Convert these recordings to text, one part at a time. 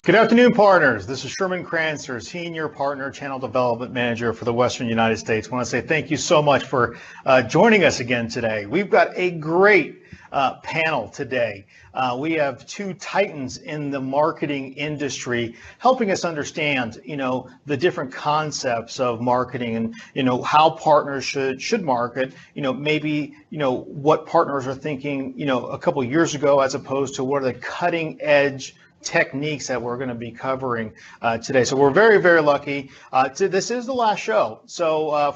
Good afternoon, partners. This is Sherman Crancer, Senior Partner Channel Development Manager for the Western United States. I want to say thank you so much for joining us again today. We've got a great panel today. We have two titans in the marketing industry helping us understand, the different concepts of marketing and, how partners should market, maybe, what partners are thinking, a couple of years ago as opposed to what are the cutting edge techniques that we're going to be covering today. So we're very, very lucky. This is the last show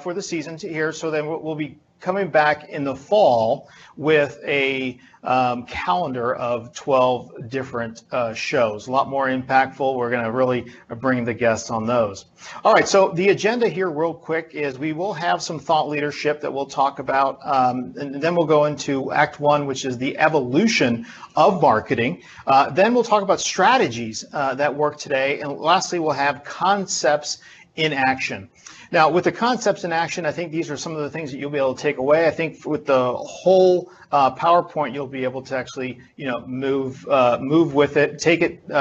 for the season here. So then we'll be coming back in the fall with a calendar of 12 different shows, a lot more impactful. We're going to really bring the guests on those. All right, so the agenda here real quick is we will have some thought leadership that we'll talk about, and then we'll go into Act 1, which is the evolution of marketing. Then we'll talk about strategies that work today, and lastly, we'll have concepts in action. Now, with the concepts in action, I think these are some of the things that you'll be able to take away. I think with the whole PowerPoint, you'll be able to actually, move with it, take it, be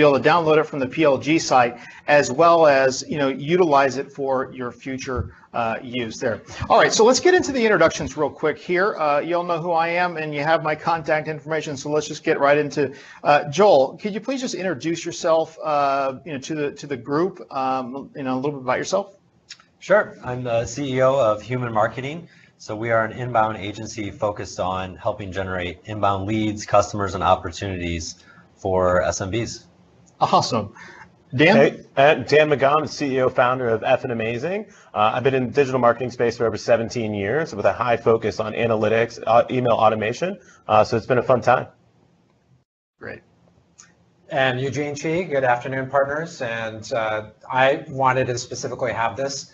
able to download it from the PLG site, as well as, utilize it for your future use there. All right, so let's get into the introductions real quick here. You all know who I am, and you have my contact information. So let's just get right into Joel. Could you please just introduce yourself, to the group, a little bit about yourself? Sure. I'm the CEO of Human Marketing. So we are an inbound agency focused on helping generate inbound leads, customers, and opportunities for SMBs. Awesome. Dan? Hey, Dan McGowan, CEO, founder of Effin' Amazing. I've been in the digital marketing space for over 17 years with a high focus on analytics, email automation. So it's been a fun time. Great. And Eugene Chi, good afternoon, partners. And I wanted to specifically have this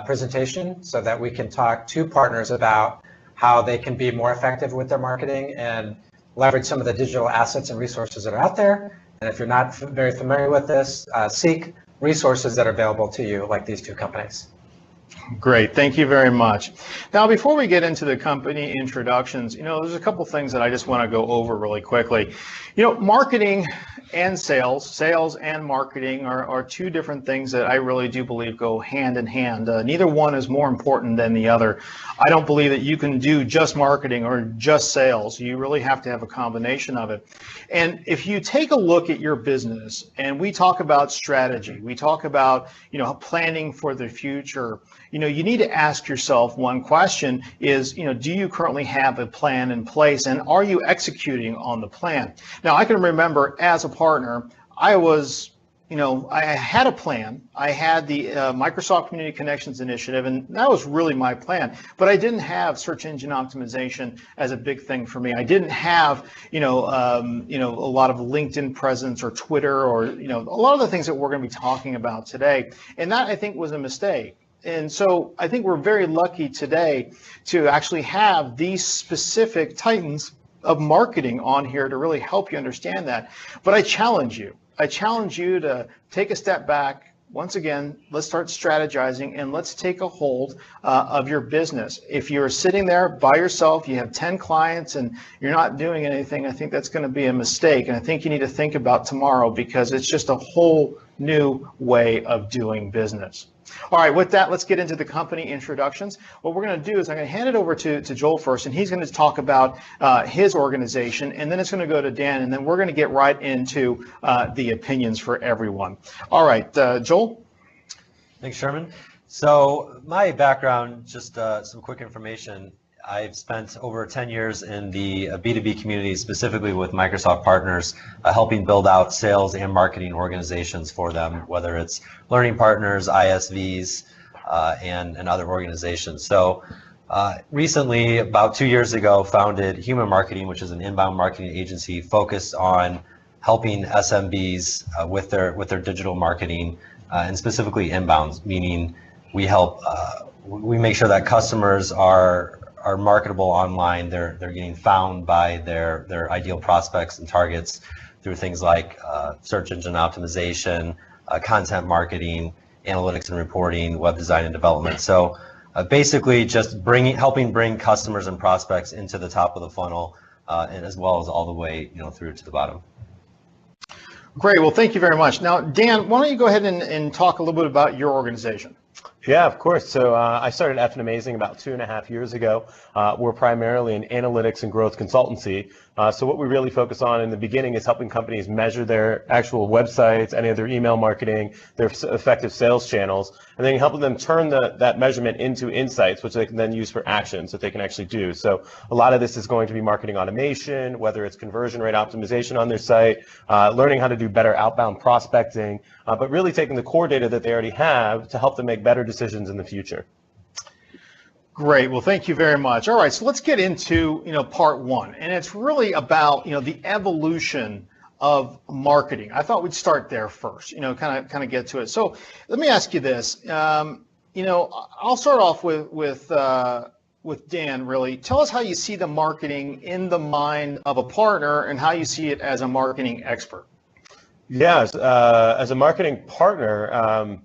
presentation so that we can talk to partners about how they can be more effective with their marketing and leverage some of the digital assets and resources that are out there. And if you're not very familiar with this, seek resources that are available to you, like these two companies. Great, thank you very much. Now, before we get into the company introductions, there's a couple things that I just want to go over really quickly. Marketing and sales and marketing are two different things that I really do believe go hand in hand. Neither one is more important than the other. I don't believe that you can do just marketing or just sales. You really have to have a combination of it. And if you take a look at your business, and we talk about strategy, we talk about, planning for the future, you need to ask yourself one question is, do you currently have a plan in place, and are you executing on the plan? Now, I can remember as a partner, I was, I had a plan. I had the Microsoft Community Connections Initiative, and that was really my plan. But I didn't have search engine optimization as a big thing for me. I didn't have, a lot of LinkedIn presence or Twitter or, a lot of the things that we're going to be talking about today. And that, I think, was a mistake. And so I think we're very lucky today to actually have these specific titans of marketing on here to really help you understand that. But I challenge you to take a step back. Once again, let's start strategizing and let's take a hold of your business. If you're sitting there by yourself, you have 10 clients and you're not doing anything, I think that's going to be a mistake. And I think you need to think about tomorrow, because it's just a whole new way of doing business. All right, with that, let's get into the company introductions. What we're going to do is I'm going to hand it over to Joel first, and he's going to talk about his organization, and then it's going to go to Dan, and then we're going to get right into the opinions for everyone. All right, Joel? Thanks, Sherman. So my background, just some quick information. I've spent over 10 years in the B2B community, specifically with Microsoft partners, helping build out sales and marketing organizations for them, whether it's learning partners, ISVs, and other organizations. So recently, about 2 years ago, founded Human Marketing, which is an inbound marketing agency focused on helping SMBs with their digital marketing, and specifically inbounds, meaning we help, we make sure that customers are marketable online. They're getting found by their ideal prospects and targets through things like search engine optimization, content marketing, analytics and reporting, web design and development. So basically just helping bring customers and prospects into the top of the funnel, and as well as all the way through to the bottom. Great. Well, thank you very much. Now, Dan, why don't you go ahead and talk a little bit about your organization? Yeah, of course. So I started F and Amazing about 2.5 years ago. We're primarily an analytics and growth consultancy. So what we really focus on in the beginning is helping companies measure their actual websites, any of their email marketing, their effective sales channels, and then helping them turn that measurement into insights, which they can then use for actions that they can actually do. So a lot of this is going to be marketing automation, whether it's conversion rate optimization on their site, learning how to do better outbound prospecting, but really taking the core data that they already have to help them make better decisions in the future. Great. Well, thank you very much. All right, so let's get into part one, and it's really about the evolution of marketing. I thought we'd start there first. Kind of get to it. So let me ask you this. I'll start off with Dan. Really, tell us how you see the marketing in the mind of a partner, and how you see it as a marketing expert. Yes, as a marketing partner.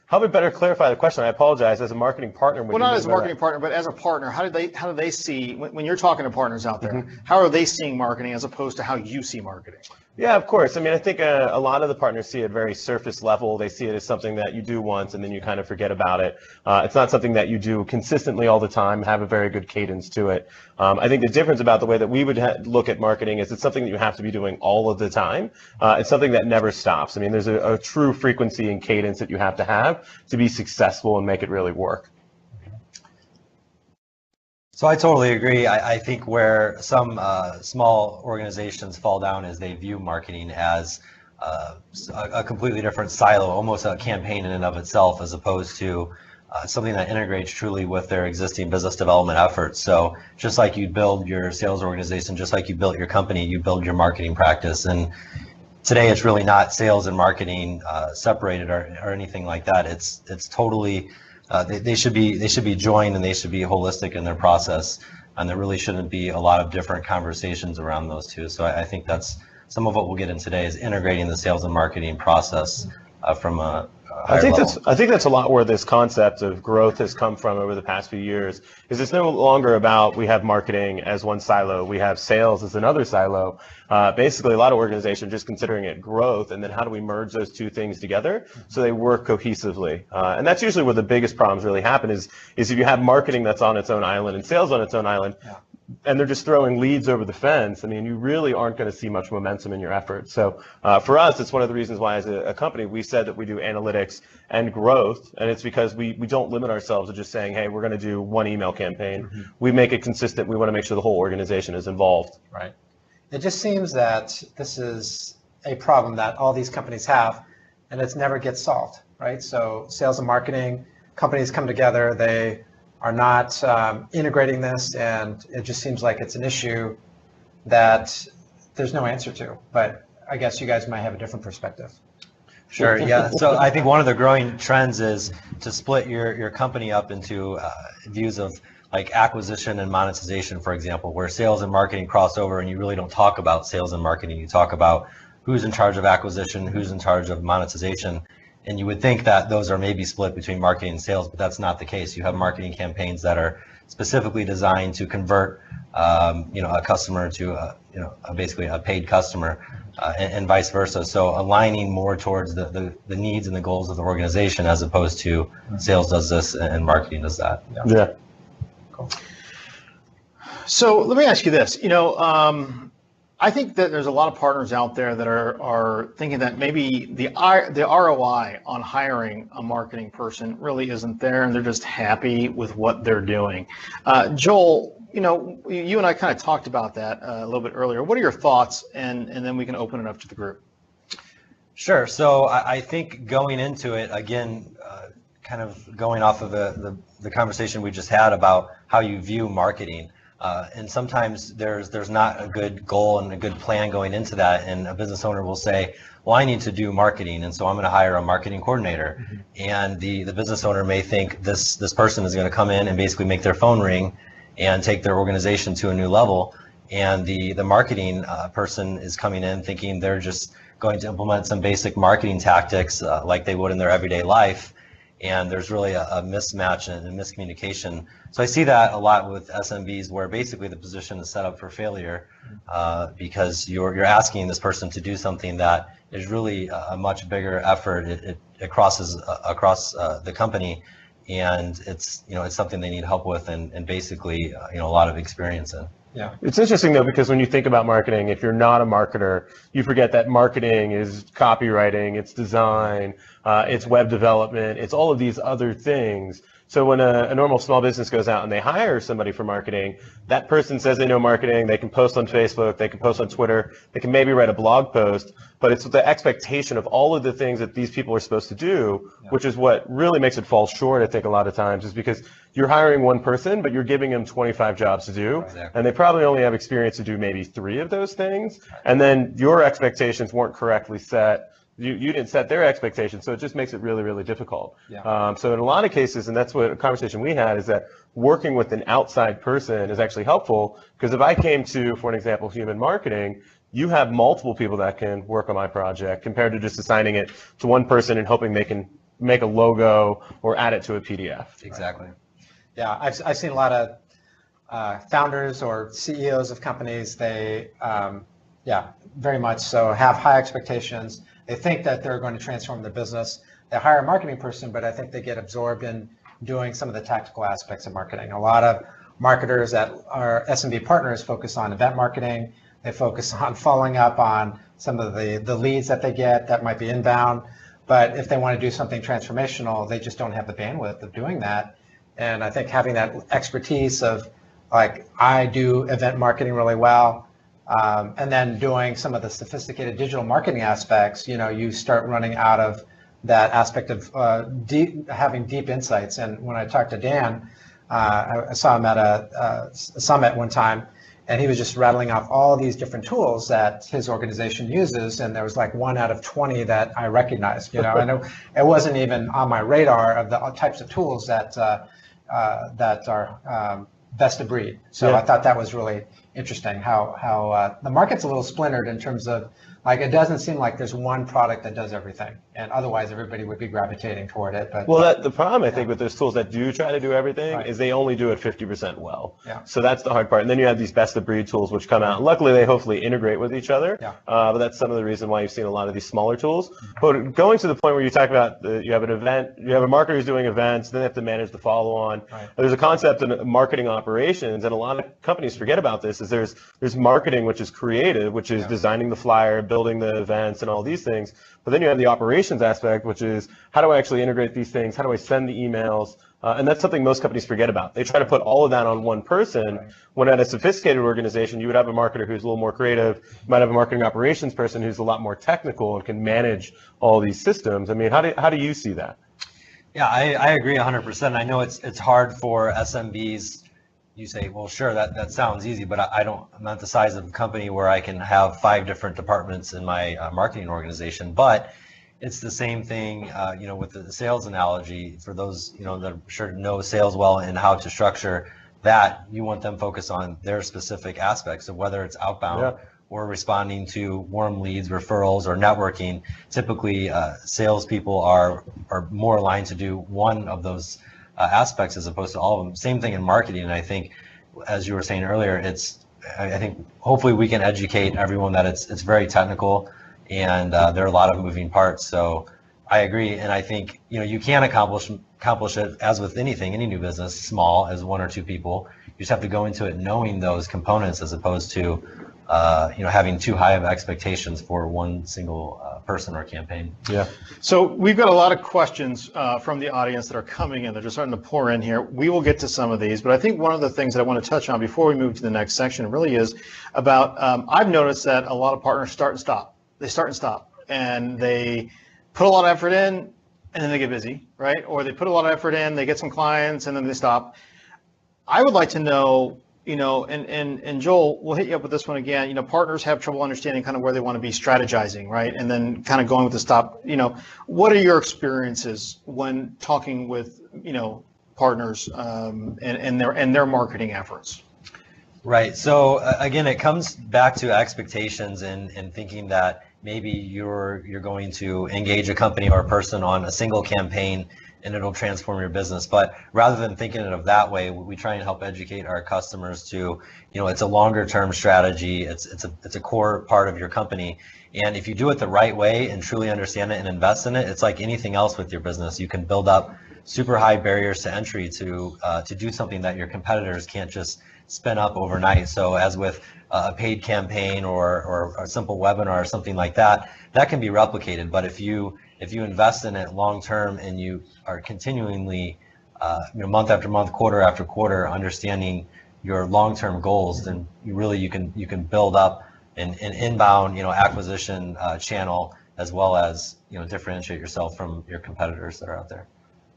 How would better clarify the question? I apologize. As a marketing partner, well, not as a marketing partner, but as a partner, how do they see when you're talking to partners out there? How are they seeing marketing as opposed to how you see marketing? Yeah, of course. I mean, I think a lot of the partners see it very surface level. They see it as something that you do once and then you kind of forget about it. It's not something that you do consistently all the time, have a very good cadence to it. I think the difference about the way that we would look at marketing is it's something that you have to be doing all of the time. It's something that never stops. I mean, there's a true frequency and cadence that you have to be successful and make it really work. So I totally agree. I think where some small organizations fall down is they view marketing as a completely different silo, almost a campaign in and of itself, as opposed to something that integrates truly with their existing business development efforts. So just like you build your sales organization, just like you built your company, you build your marketing practice. And today it's really not sales and marketing separated or anything like that. It's totally they should be joined, and they should be holistic in their process, and there really shouldn't be a lot of different conversations around those two. So I think that's some of what we'll get in today, is integrating the sales and marketing process from a higher level. I think that's a lot where this concept of growth has come from over the past few years. Is it's no longer about we have marketing as one silo, we have sales as another silo. Basically, a lot of organizations are just considering it growth, and then how do we merge those two things together so they work cohesively? And that's usually where the biggest problems really happen is if you have marketing that's on its own island and sales on its own island, and they're just throwing leads over the fence, I mean, you really aren't going to see much momentum in your efforts. So for us, it's one of the reasons why as a company, we said that we do analytics and growth, and it's because we don't limit ourselves to just saying, hey, we're going to do one email campaign. We make it consistent. We want to make sure the whole organization is involved. Right. It just seems that this is a problem that all these companies have, and it never gets solved, right? So sales and marketing companies come together, they are not integrating this, and it just seems like it's an issue that there's no answer to. But I guess you guys might have a different perspective. Sure, yeah. So I think one of the growing trends is to split your company up into views of like acquisition and monetization, for example, where sales and marketing cross over, and you really don't talk about sales and marketing. You talk about who's in charge of acquisition, who's in charge of monetization. And you would think that those are maybe split between marketing and sales, but that's not the case. You have marketing campaigns that are specifically designed to convert, a customer to, basically a paid customer, and vice versa. So aligning more towards the needs and the goals of the organization, as opposed to sales does this and marketing does that. Yeah. Cool. So let me ask you this. I think that there's a lot of partners out there that are thinking that maybe the ROI on hiring a marketing person really isn't there, and they're just happy with what they're doing. Joel, you and I kind of talked about that a little bit earlier. What are your thoughts, and then we can open it up to the group. Sure. So I think going into it, again, kind of going off of the conversation we just had about how you view marketing. And sometimes there's not a good goal and a good plan going into that, and a business owner will say, well, I need to do marketing, and so I'm going to hire a marketing coordinator. And the business owner may think this person is going to come in and basically make their phone ring and take their organization to a new level, and the marketing person is coming in thinking they're just going to implement some basic marketing tactics like they would in their everyday life. and there's really a mismatch and a miscommunication. So I see that a lot with SMBs, where basically the position is set up for failure because you're asking this person to do something that is really a much bigger effort. It crosses across the company, and it's something they need help with, and basically a lot of experience in. Yeah. It's interesting though, because when you think about marketing, if you're not a marketer, you forget that marketing is copywriting, it's design, it's web development, it's all of these other things. So when a normal small business goes out and they hire somebody for marketing, that person says they know marketing, they can post on Facebook, they can post on Twitter, they can maybe write a blog post, but it's the expectation of all of the things that these people are supposed to do, which is what really makes it fall short, I think, a lot of times, is because you're hiring one person, but you're giving them 25 jobs to do, and they probably only have experience to do maybe 3 of those things, and then your expectations weren't correctly set. You didn't set their expectations, so it just makes it really, really difficult. So in a lot of cases, and that's what a conversation we had, is that working with an outside person is actually helpful, because if I came to, for an example, human marketing, you have multiple people that can work on my project compared to just assigning it to one person and hoping they can make a logo or add it to a PDF. Exactly. Yeah, I've seen a lot of founders or CEOs of companies. They, very much so, have high expectations. They think that they're going to transform their business. They hire a marketing person, but I think they get absorbed in doing some of the tactical aspects of marketing. A lot of marketers that are SMB partners focus on event marketing. They focus on following up on some of the leads that they get that might be inbound. But if they want to do something transformational, they just don't have the bandwidth of doing that. And I think having that expertise of, like, I do event marketing really well, and then doing some of the sophisticated digital marketing aspects, you start running out of that aspect of having deep insights. And when I talked to Dan, I saw him at a summit one time, and he was just rattling off all these different tools that his organization uses, and there was like 1 out of 20 that I recognized. And it wasn't even on my radar of the types of tools that are best of breed. So I thought that was really interesting how the market's a little splintered in terms of, like, it doesn't seem like there's one product that does everything, and otherwise everybody would be gravitating toward it. But The problem, I think, with those tools that do try to do everything is they only do it 50% well. So that's the hard part. And then you have these best of breed tools which come out. Luckily, they hopefully integrate with each other. But that's some of the reason why you've seen a lot of these smaller tools. But going to the point where you talk about you have an event, you have a marketer who's doing events, then they have to manage the follow-on. There's a concept in marketing operations, and a lot of companies forget about this, is there's marketing, which is creative, which is designing the flyer, building the events, and all these things. But then you have the operations aspect, which is, how do I actually integrate these things? How do I send the emails? And that's something most companies forget about. They try to put all of that on one person, when at a sophisticated organization, you would have a marketer who's a little more creative. You might have a marketing operations person who's a lot more technical and can manage all these systems. I mean, how do you see that? Yeah, I agree 100%. I know it's hard for SMBs. You say, well, sure, that sounds easy, but I'm not the size of a company where I can have 5 different departments in my marketing organization. But it's the same thing, with the sales analogy. For those, that sure know sales well and how to structure that, you want them focused on their specific aspects of whether it's outbound or responding to warm leads, referrals, or networking. Typically, salespeople are more aligned to do one of those aspects as opposed to all of them. Same thing in marketing. And I think, as you were saying earlier, I think hopefully we can educate everyone that it's very technical, and there are a lot of moving parts. So I agree, and I think you can accomplish it, as with anything, any new business, small as 1 or 2 people. You just have to go into it knowing those components, as opposed to having too high of expectations for one single person or campaign. So we've got a lot of questions from the audience that are coming in. They're just starting to pour in here. We will get to some of these, but I think one of the things that I want to touch on before we move to the next section really is about, I've noticed that a lot of partners start and stop. They start and stop, and they put a lot of effort in, and then they get busy, right? Or they put a lot of effort in, they get some clients, and then they stop. I would like to know, and Joel, we'll hit you up with this one again. Partners have trouble understanding kind of where they want to be strategizing, right? And then kind of going with the stop. What are your experiences when talking with, partners and their marketing efforts? Right. So again, it comes back to expectations and thinking that maybe you're going to engage a company or a person on a single campaign and it'll transform your business. But rather than thinking of it that way, we try and help educate our customers to, it's a longer term strategy. It's a core part of your company. And if you do it the right way and truly understand it and invest in it, it's like anything else with your business. You can build up super high barriers to entry to do something that your competitors can't just spin up overnight. So as with a paid campaign or a simple webinar or something like that, that can be replicated. But if you invest in it long term and you are continually, month after month, quarter after quarter, understanding your long term goals, then you can build up an inbound acquisition channel, as well as differentiate yourself from your competitors that are out there.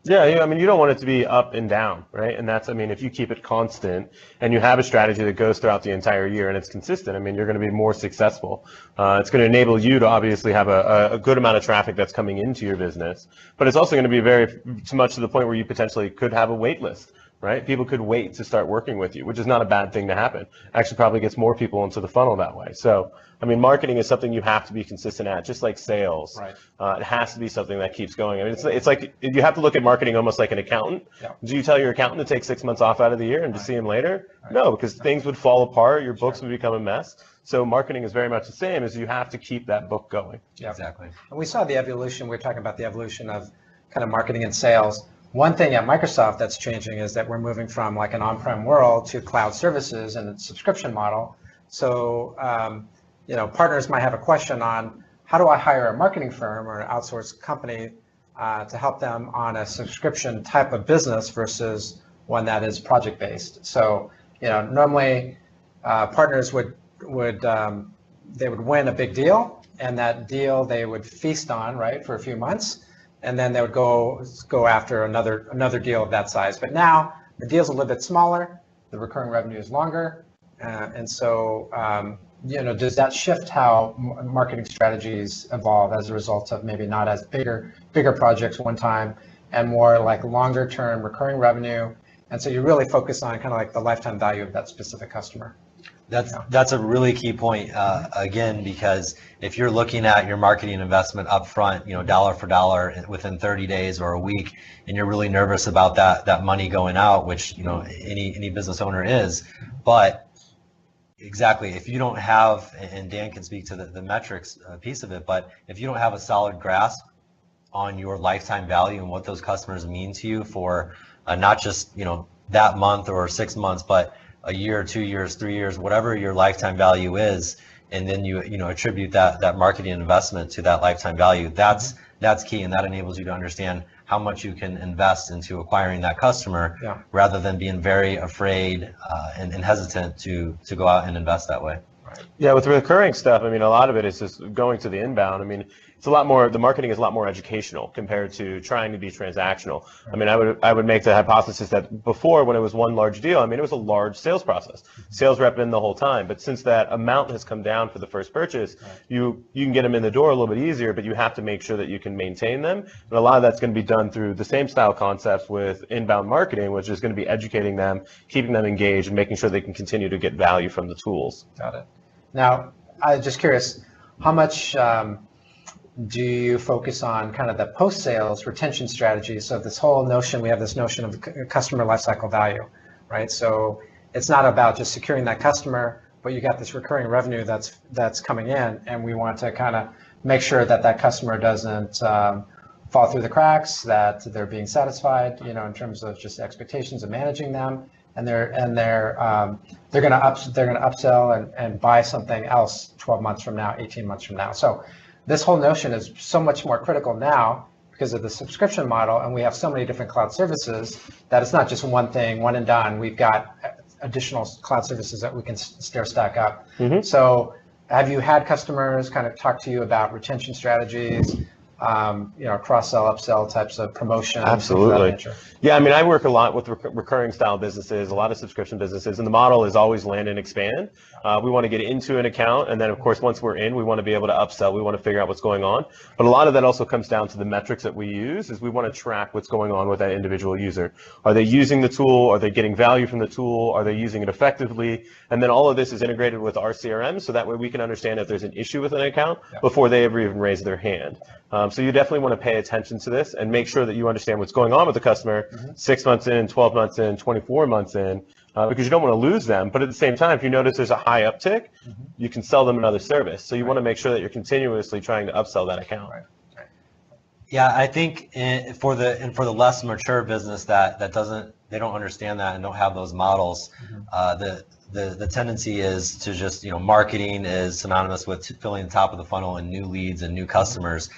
Yeah, I mean, you don't want it to be up and down, right? And that's, I mean, if you keep it constant and you have a strategy that goes throughout the entire year and it's consistent, I mean, you're going to be more successful. It's going to enable you to obviously have a good amount of traffic that's coming into your business, but it's also going to be very much to the point where you potentially could have a wait list, right? People could wait to start working with you, which is not a bad thing to happen. Actually probably gets more people into the funnel that way. So, I mean, marketing is something you have to be consistent at, just like sales. Right. It has to be something that keeps going. I mean, it's like you have to look at marketing almost like an accountant. Yeah. Do you tell your accountant to take 6 months off out of the year and to see him later? Right. No, because things would fall apart, your books would become a mess. So marketing is very much the same, as you have to keep that book going. Yeah. Exactly. And we saw the evolution, we were talking about the evolution of kind of marketing and sales. One thing at Microsoft that's changing is that we're moving from like an on-prem world to cloud services and a subscription model. So, partners might have a question on how do I hire a marketing firm or an outsourced company to help them on a subscription type of business versus one that is project-based. So, normally partners would win a big deal, and that deal they would feast on, right, for a few months. And then they would go after another deal of that size. But now the deal's a little bit smaller, the recurring revenue is longer, and so does that shift how marketing strategies evolve as a result of maybe not as bigger projects one time and more like longer term recurring revenue? And so you really focus on kind of like the lifetime value of that specific customer. That's a really key point, again, because if you're looking at your marketing investment up front, dollar for dollar within 30 days or a week, and you're really nervous about that money going out, which any business owner is, but exactly, if you don't have, and Dan can speak to the metrics piece of it, but if you don't have a solid grasp on your lifetime value and what those customers mean to you for not just that month or 6 months, but a year, 2 years, 3 years, whatever your lifetime value is, and then you attribute that marketing investment to that lifetime value. That's key, and that enables you to understand how much you can invest into acquiring that customer, rather than being very afraid and hesitant to go out and invest that way. Yeah, with recurring stuff, I mean, a lot of it is just going to the inbound. I mean, it's a lot more, the marketing is a lot more educational compared to trying to be transactional. I mean, I would make the hypothesis that before, when it was one large deal, I mean, it was a large sales process. Sales rep in the whole time. But since that amount has come down for the first purchase, you can get them in the door a little bit easier, but you have to make sure that you can maintain them. And a lot of that's going to be done through the same style concepts with inbound marketing, which is going to be educating them, keeping them engaged, and making sure they can continue to get value from the tools. Got it. Now, I'm just curious, how much do you focus on kind of the post-sales retention strategy? So this whole notion, we have this notion of customer lifecycle value, right? So it's not about just securing that customer, but you got this recurring revenue that's coming in, and we want to kind of make sure that customer doesn't fall through the cracks, that they're being satisfied, in terms of just expectations of managing them, and they're going to upsell and buy something else 12 months from now, 18 months from now. So this whole notion is so much more critical now because of the subscription model, and we have so many different cloud services that it's not just one thing, one and done. We've got additional cloud services that we can stack up. Mm-hmm. So have you had customers kind of talk to you about retention strategies? cross-sell, upsell types of promotion. Absolutely. Yeah, I mean, I work a lot with recurring style businesses, a lot of subscription businesses, and the model is always land and expand. We want to get into an account, and then, of course, once we're in, we want to be able to upsell. We want to figure out what's going on. But a lot of that also comes down to the metrics that we use, is we want to track what's going on with that individual user. Are they using the tool? Are they getting value from the tool? Are they using it effectively? And then all of this is integrated with our CRM, so that way we can understand if there's an issue with an account before they ever even raise their hand. So you definitely want to pay attention to this and make sure that you understand what's going on with the customer 6 months in, 12 months in, 24 months in, because you don't want to lose them. But at the same time, if you notice there's a high uptick, you can sell them another service. So you want to make sure that you're continuously trying to upsell that account. Yeah, I think for the less mature business that they don't understand that and don't have those models, the tendency is to just, marketing is synonymous with filling the top of the funnel and new leads and new customers.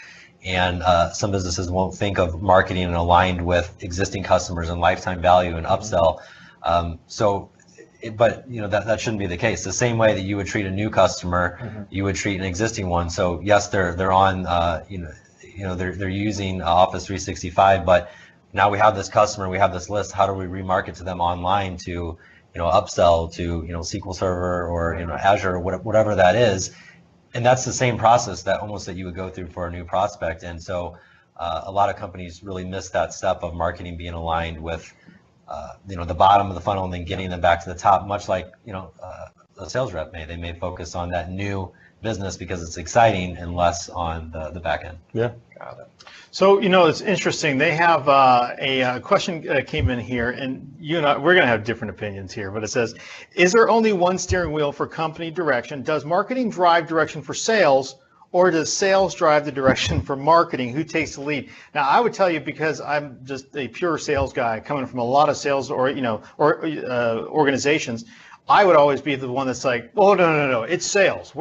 And some businesses won't think of marketing and aligned with existing customers and lifetime value and upsell. But that shouldn't be the case. The same way that you would treat a new customer, you would treat an existing one. So yes, they're on, they're using Office 365, but now we have this customer, we have this list. How do we remarket to them online to, upsell to, SQL Server or Azure, whatever that is? And that's the same process that you would go through for a new prospect. And so a lot of companies really miss that step of marketing being aligned with the bottom of the funnel and then getting them back to the top, much like a sales rep may. They may focus on that new business because it's exciting and less on the back end. Yeah. Got it. So, it's interesting. They have a question came in here, and you and I, we're going to have different opinions here, but it says, is there only one steering wheel for company direction? Does marketing drive direction for sales, or does sales drive the direction for marketing? Who takes the lead? Now, I would tell you, because I'm just a pure sales guy coming from a lot of sales organizations, I would always be the one that's like, well, no, it's sales.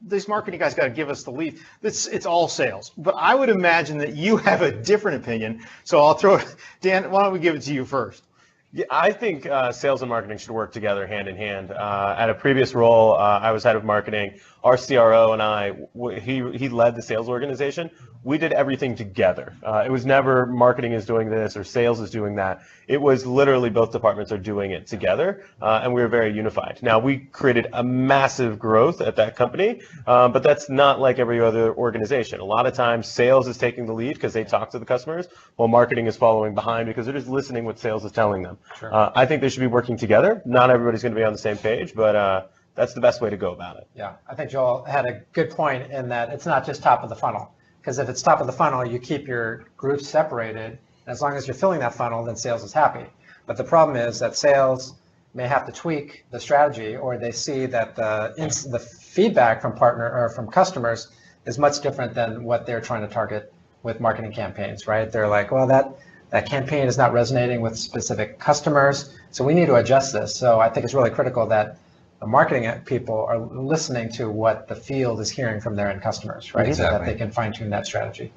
These marketing guys got to give us the lead. It's all sales. But I would imagine that you have a different opinion. So I'll throw it, Dan, why don't we give it to you first? Yeah, I think sales and marketing should work together hand in hand. At a previous role, I was head of marketing. Our CRO and I, he led the sales organization. We did everything together. It was never marketing is doing this or sales is doing that. It was literally both departments are doing it together, and we were very unified. Now, we created a massive growth at that company, but that's not like every other organization. A lot of times, sales is taking the lead because they talk to the customers, while marketing is following behind because they're just listening what sales is telling them. Sure. I think they should be working together. Not everybody's going to be on the same page, but that's the best way to go about it. Yeah, I think Joel had a good point in that it's not just top of the funnel. Because if it's top of the funnel, you keep your groups separated. As long as you're filling that funnel, then sales is happy. But the problem is that sales may have to tweak the strategy, or they see that the feedback from partner or from customers is much different than what they're trying to target with marketing campaigns, right? They're like, well, that campaign is not resonating with specific customers, so we need to adjust this. So I think it's really critical that the marketing people are listening to what the field is hearing from their end customers, right? Exactly. So that they can fine tune that strategy.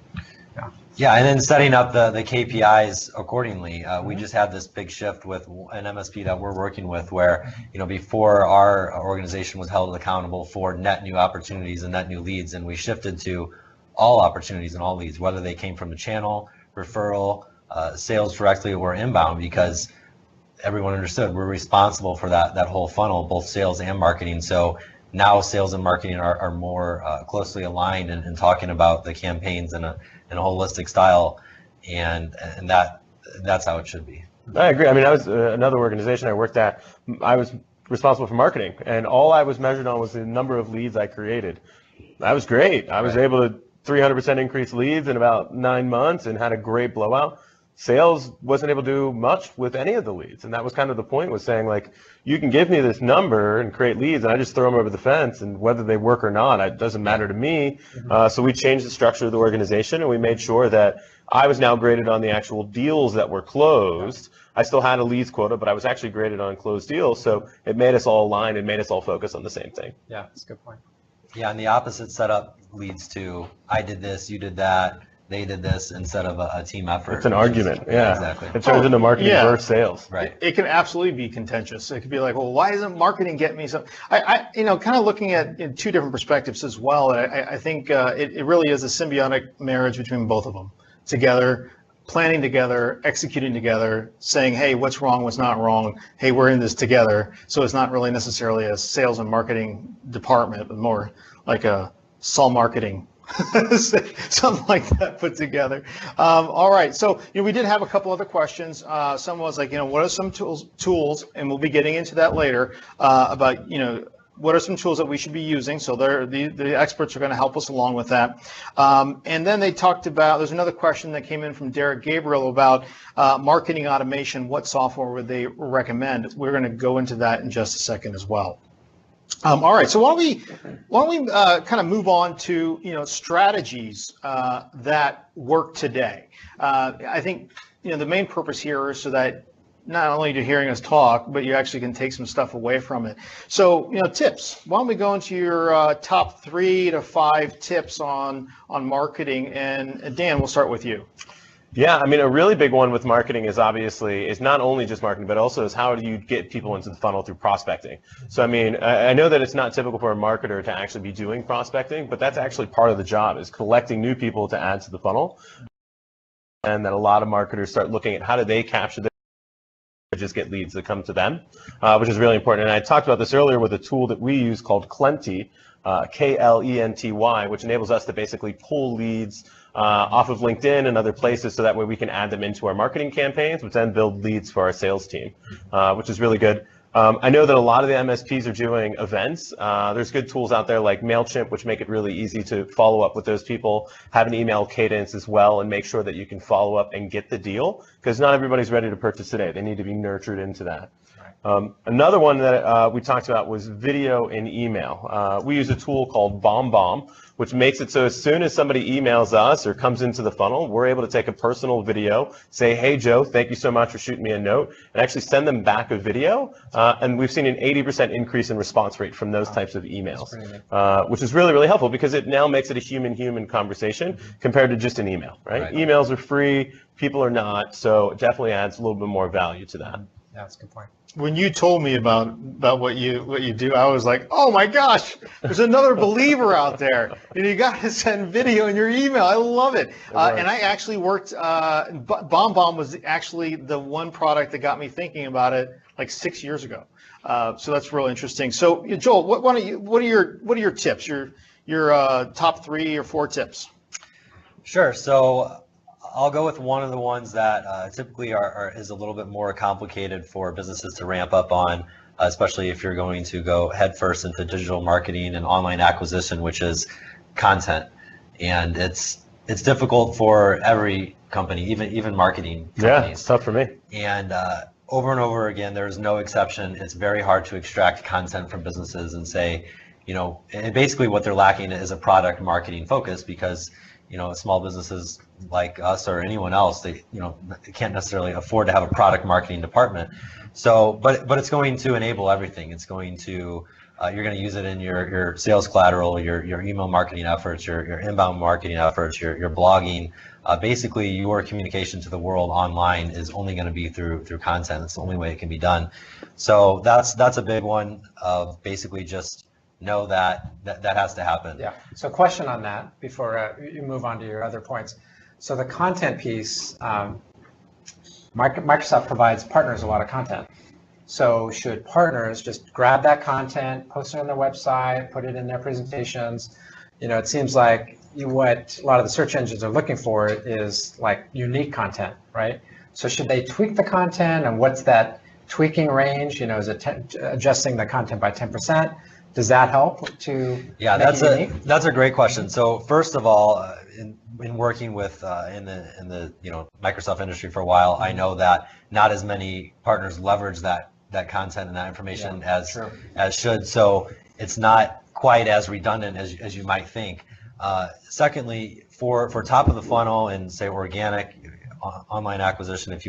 Yeah, and then setting up the KPIs accordingly. We just had this big shift with an MSP that we're working with where, before our organization was held accountable for net new opportunities and net new leads, and we shifted to all opportunities and all leads, whether they came from the channel, referral, sales directly, or inbound, because everyone understood we're responsible for that whole funnel, both sales and marketing. So now sales and marketing are more closely aligned and talking about the campaigns in a holistic style, and that's how it should be. I agree. I mean, I was another organization I worked at. I was responsible for marketing, and all I was measured on was the number of leads I created. That was great. I was able to 300% increase leads in about 9 months and had a great blowout. Sales wasn't able to do much with any of the leads. And that was kind of the point, was saying, like, you can give me this number and create leads and I just throw them over the fence, and whether they work or not, it doesn't matter to me. So we changed the structure of the organization, and we made sure that I was now graded on the actual deals that were closed. I still had a leads quota, but I was actually graded on closed deals. So it made us all aligned and made us all focus on the same thing. Yeah, that's a good point. Yeah, and the opposite setup leads to, I did this, you did that. they did this instead of a team effort. It's an argument, yeah. Exactly. It turns into marketing versus sales. Right. It can absolutely be contentious. It could be like, well, why isn't marketing getting me some? I kind of looking at in two different perspectives as well. I think it really is a symbiotic marriage between both of them together, planning together, executing together, saying, hey, what's wrong, what's not wrong? Hey, we're in this together. So it's not really necessarily a sales and marketing department, but more like a Saul marketing. Something like that put together. All right, so we did have a couple other questions. Someone was like, what are some tools, and we'll be getting into that later, about what are some tools that we should be using. So the experts are going to help us along with that. And then they talked about, there's another question that came in from Derek Gabriel about marketing automation. What software would they recommend? We're going to go into that in just a second as well. All right, so why don't we kind of move on to strategies that work today. I think the main purpose here is so that not only you're hearing us talk, but you actually can take some stuff away from it. So tips. Why don't we go into your top 3 to 5 tips on marketing? And Dan, we'll start with you. Yeah, I mean, a really big one with marketing is not only just marketing, but also is how do you get people into the funnel through prospecting. So, I mean, I know that it's not typical for a marketer to actually be doing prospecting, but that's actually part of the job, is collecting new people to add to the funnel. And that a lot of marketers start looking at how do they capture the just get leads that come to them, which is really important. And I talked about this earlier with a tool that we use called Klenty, K-L-E-N-T-Y, which enables us to basically pull leads off of LinkedIn and other places, so that way we can add them into our marketing campaigns, which then build leads for our sales team, which is really good. I know that a lot of the MSPs are doing events. There's good tools out there like MailChimp, which make it really easy to follow up with those people, have an email cadence as well, and make sure that you can follow up and get the deal, because not everybody's ready to purchase today. They need to be nurtured into that. Another one that we talked about was video and email. We use a tool called BombBomb, which makes it so as soon as somebody emails us or comes into the funnel, we're able to take a personal video, say, hey, Joe, thank you so much for shooting me a note, and actually send them back a video. And we've seen an 80% increase in response rate from those types of emails, which is really, really helpful, because it now makes it a human-human conversation compared to just an email, right? Emails are free, people are not, so it definitely adds a little bit more value to that. Yeah, that's a good point. When you told me about what you do, I was like, oh my gosh, there's another believer out there. You got to send video in your email. I love it. And I actually worked. BombBomb was actually the one product that got me thinking about it like 6 years ago. So that's real interesting. So Joel, what are your tips? Your top 3 or 4 tips? Sure. So I'll go with one of the ones that typically is a little bit more complicated for businesses to ramp up on, especially if you're going to go headfirst into digital marketing and online acquisition, which is content. And it's difficult for every company, even marketing companies. Yeah, it's tough for me. And over and over again, there's no exception. It's very hard to extract content from businesses and say, and basically what they're lacking is a product marketing focus, because small businesses like us or anyone else, they can't necessarily afford to have a product marketing department. So, but it's going to enable everything. It's going to you're going to use it in your sales collateral, your email marketing efforts, your inbound marketing efforts, your blogging. Basically, your communication to the world online is only going to be through content. It's the only way it can be done. So that's a big one. Of basically just know that has to happen. Yeah. So question on that before you move on to your other points. So the content piece, Microsoft provides partners a lot of content. So should partners just grab that content, post it on their website, put it in their presentations? It seems like what a lot of the search engines are looking for is like unique content, right? So should they tweak the content, and what's that tweaking range? Is it adjusting the content by 10%? Does that help to? Yeah, that's a great question. So first of all, in working with in the Microsoft industry for a while, I know that not as many partners leverage that content and that information as should. So it's not quite as redundant as you might think. Secondly, for top of the funnel and say organic online acquisition, if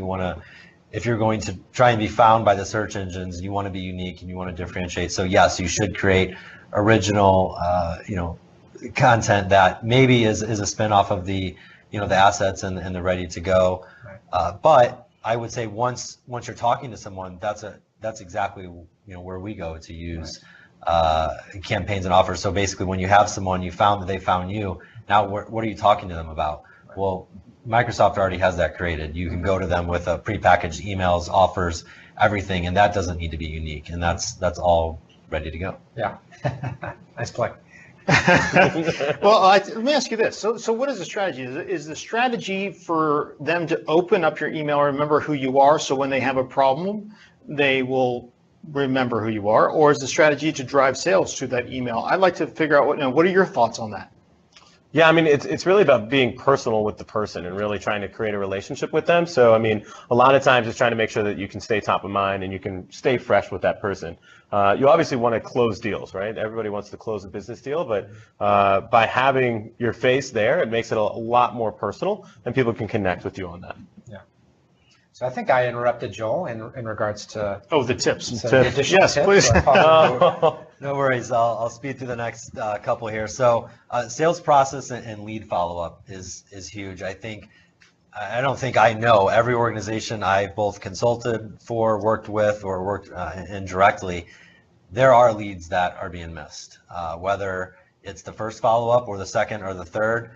you're going to try and be found by the search engines, you want to be unique and you want to differentiate. So yes, you should create original, content that maybe is a spin-off of the the assets and they're ready to go. Right. But I would say once you're talking to someone, that's exactly where we go to use campaigns and offers. So basically, when you have someone, you found that they found you. Now, what are you talking to them about? Right. Well, Microsoft already has that created. You can go to them with a prepackaged emails, offers, everything, and that doesn't need to be unique, and that's all ready to go. Yeah, nice play. Well, let me ask you this. So what is the strategy? Is the strategy for them to open up your email, remember who you are, so when they have a problem, they will remember who you are, or is the strategy to drive sales through that email? I'd like to figure out what are your thoughts on that? Yeah, I mean, it's really about being personal with the person and really trying to create a relationship with them. So, I mean, a lot of times it's trying to make sure that you can stay top of mind and you can stay fresh with that person. You obviously want to close deals, right? Everybody wants to close a business deal, but by having your face there, it makes it a lot more personal and people can connect with you on that. Yeah. So I think I interrupted Joel in regards to the tips. so the additional Yes, tips. please. No worries. I'll speed through the next couple here. So sales process and lead follow-up is huge. I don't think I know every organization I both consulted for, worked with, or worked in directly. There are leads that are being missed, whether it's the first follow-up or the second or the third.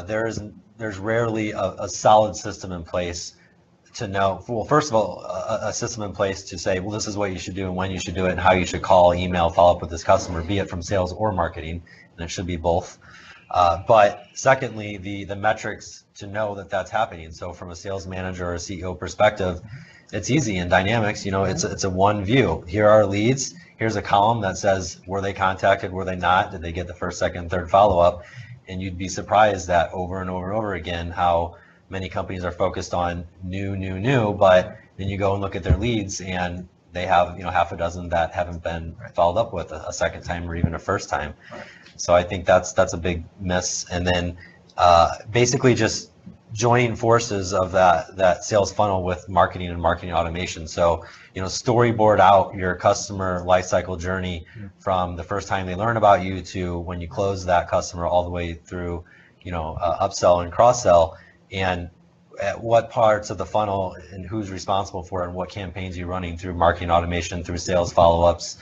There's rarely a solid system in place to know, well, first of all, a system in place to say, well, this is what you should do and when you should do it and how you should call, email, follow up with this customer, be it from sales or marketing, and it should be both. But secondly, the metrics to know that that's happening. So from a sales manager or a CEO perspective, it's easy in Dynamics. It's a one view. Here are leads. Here's a column that says, were they contacted? Were they not? Did they get the first, second, third follow up? And you'd be surprised that over and over and over again how many companies are focused on new, but then you go and look at their leads and they have half a dozen that haven't been followed up with a second time or even a first time. So I think that's a big miss. And then basically just join forces of that sales funnel with marketing and marketing automation. So storyboard out your customer lifecycle journey from the first time they learn about you to when you close that customer all the way through upsell and cross sell. And at what parts of the funnel and who's responsible for it and what campaigns you're running through marketing automation, through sales follow-ups,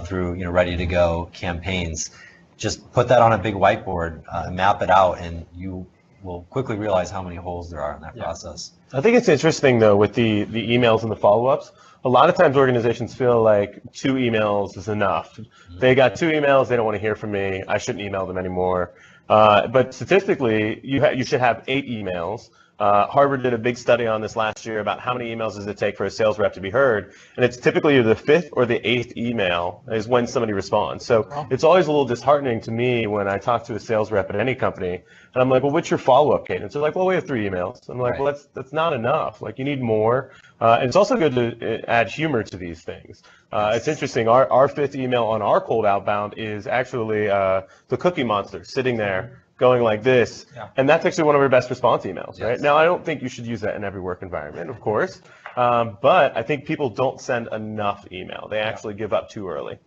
through ready to go campaigns. Just put that on a big whiteboard, map it out, and you will quickly realize how many holes there are in that process. I think it's interesting though with the emails and the follow-ups. A lot of times organizations feel like 2 emails is enough. They got 2 emails, they don't want to hear from me, I shouldn't email them anymore. But statistically, you should have 8 emails. Harvard did a big study on this last year about how many emails does it take for a sales rep to be heard, and it's typically either the 5th or the 8th email is when somebody responds. So it's always a little disheartening to me when I talk to a sales rep at any company, and I'm like, well, what's your follow-up cadence? They're like, well, we have 3 emails. I'm like, well, that's not enough. Like, you need more. And it's also good to add humor to these things. It's interesting. Our 5th email on our cold outbound is actually the Cookie Monster sitting there going like this, and that's actually one of our best response emails, right? Now, I don't think you should use that in every work environment, of course, but I think people don't send enough email. They actually give up too early.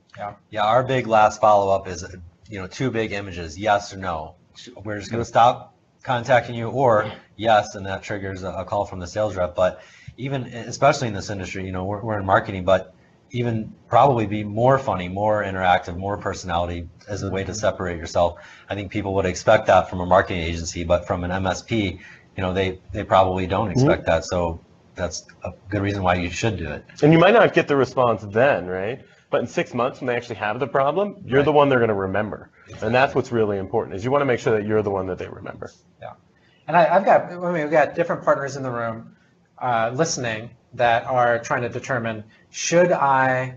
Yeah, our big last follow-up is, 2 big images, yes or no. We're just going to stop contacting you, or yes, and that triggers a call from the sales rep. But even, especially in this industry, we're in marketing, but even probably be more funny, more interactive, more personality as a way to separate yourself. I think people would expect that from a marketing agency, but from an MSP, they probably don't expect that. So that's a good reason why you should do it. And you might not get the response then, right? But in 6 months when they actually have the problem, you're the one they're going to remember. Exactly. And that's what's really important, is you want to make sure that you're the one that they remember. Yeah. And we've got different partners in the room listening that are trying to determine, should I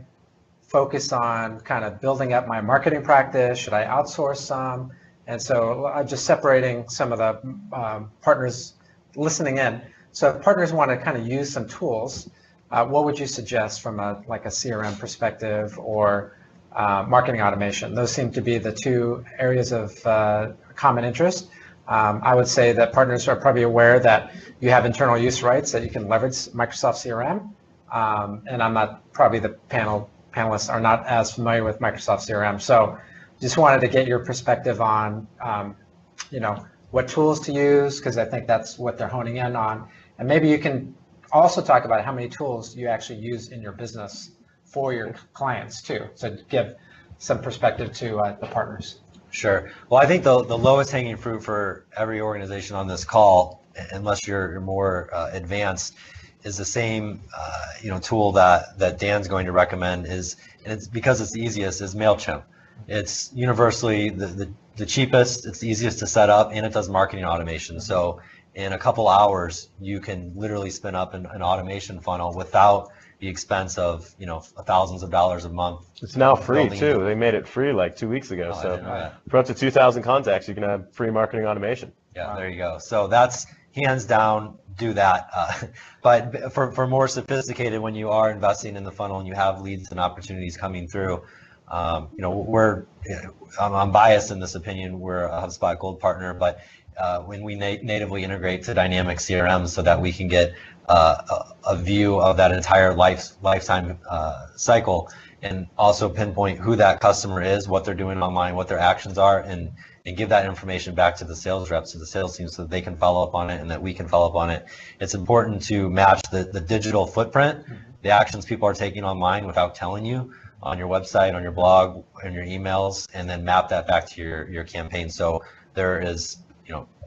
focus on kind of building up my marketing practice? Should I outsource some? And so I'm just separating some of the partners listening in. So if partners want to kind of use some tools, what would you suggest from a CRM perspective or marketing automation? Those seem to be the 2 areas of common interest. I would say that partners are probably aware that you have internal use rights that you can leverage Microsoft CRM. And I'm not, probably the panelists are not as familiar with Microsoft CRM. So just wanted to get your perspective on, what tools to use, because I think that's what they're honing in on. And maybe you can also talk about how many tools you actually use in your business for your clients too. So give some perspective to the partners. Sure. Well, I think the lowest hanging fruit for every organization on this call, unless you're more advanced, is the same tool that Dan's going to recommend, and it's because it's the easiest, is MailChimp. It's universally the cheapest, it's the easiest to set up, and it does marketing automation. So in a couple hours, you can literally spin up an automation funnel without the expense of thousands of dollars a month. It's now free too. They made it free like 2 weeks ago. So for up to 2,000 contacts, you can have free marketing automation. Yeah, there you go. So that's hands down, do that. But for more sophisticated, when you are investing in the funnel and you have leads and opportunities coming through, I'm biased in this opinion. We're a HubSpot Gold partner, but when we natively integrate to dynamic CRM so that we can get a view of that entire lifetime cycle, and also pinpoint who that customer is, what they're doing online, what their actions are, and give that information back to the sales reps, to the sales team, so that they can follow up on it and that we can follow up on it. It's important to match the digital footprint, the actions people are taking online without telling you, on your website, on your blog, and your emails, and then map that back to your campaign. So there is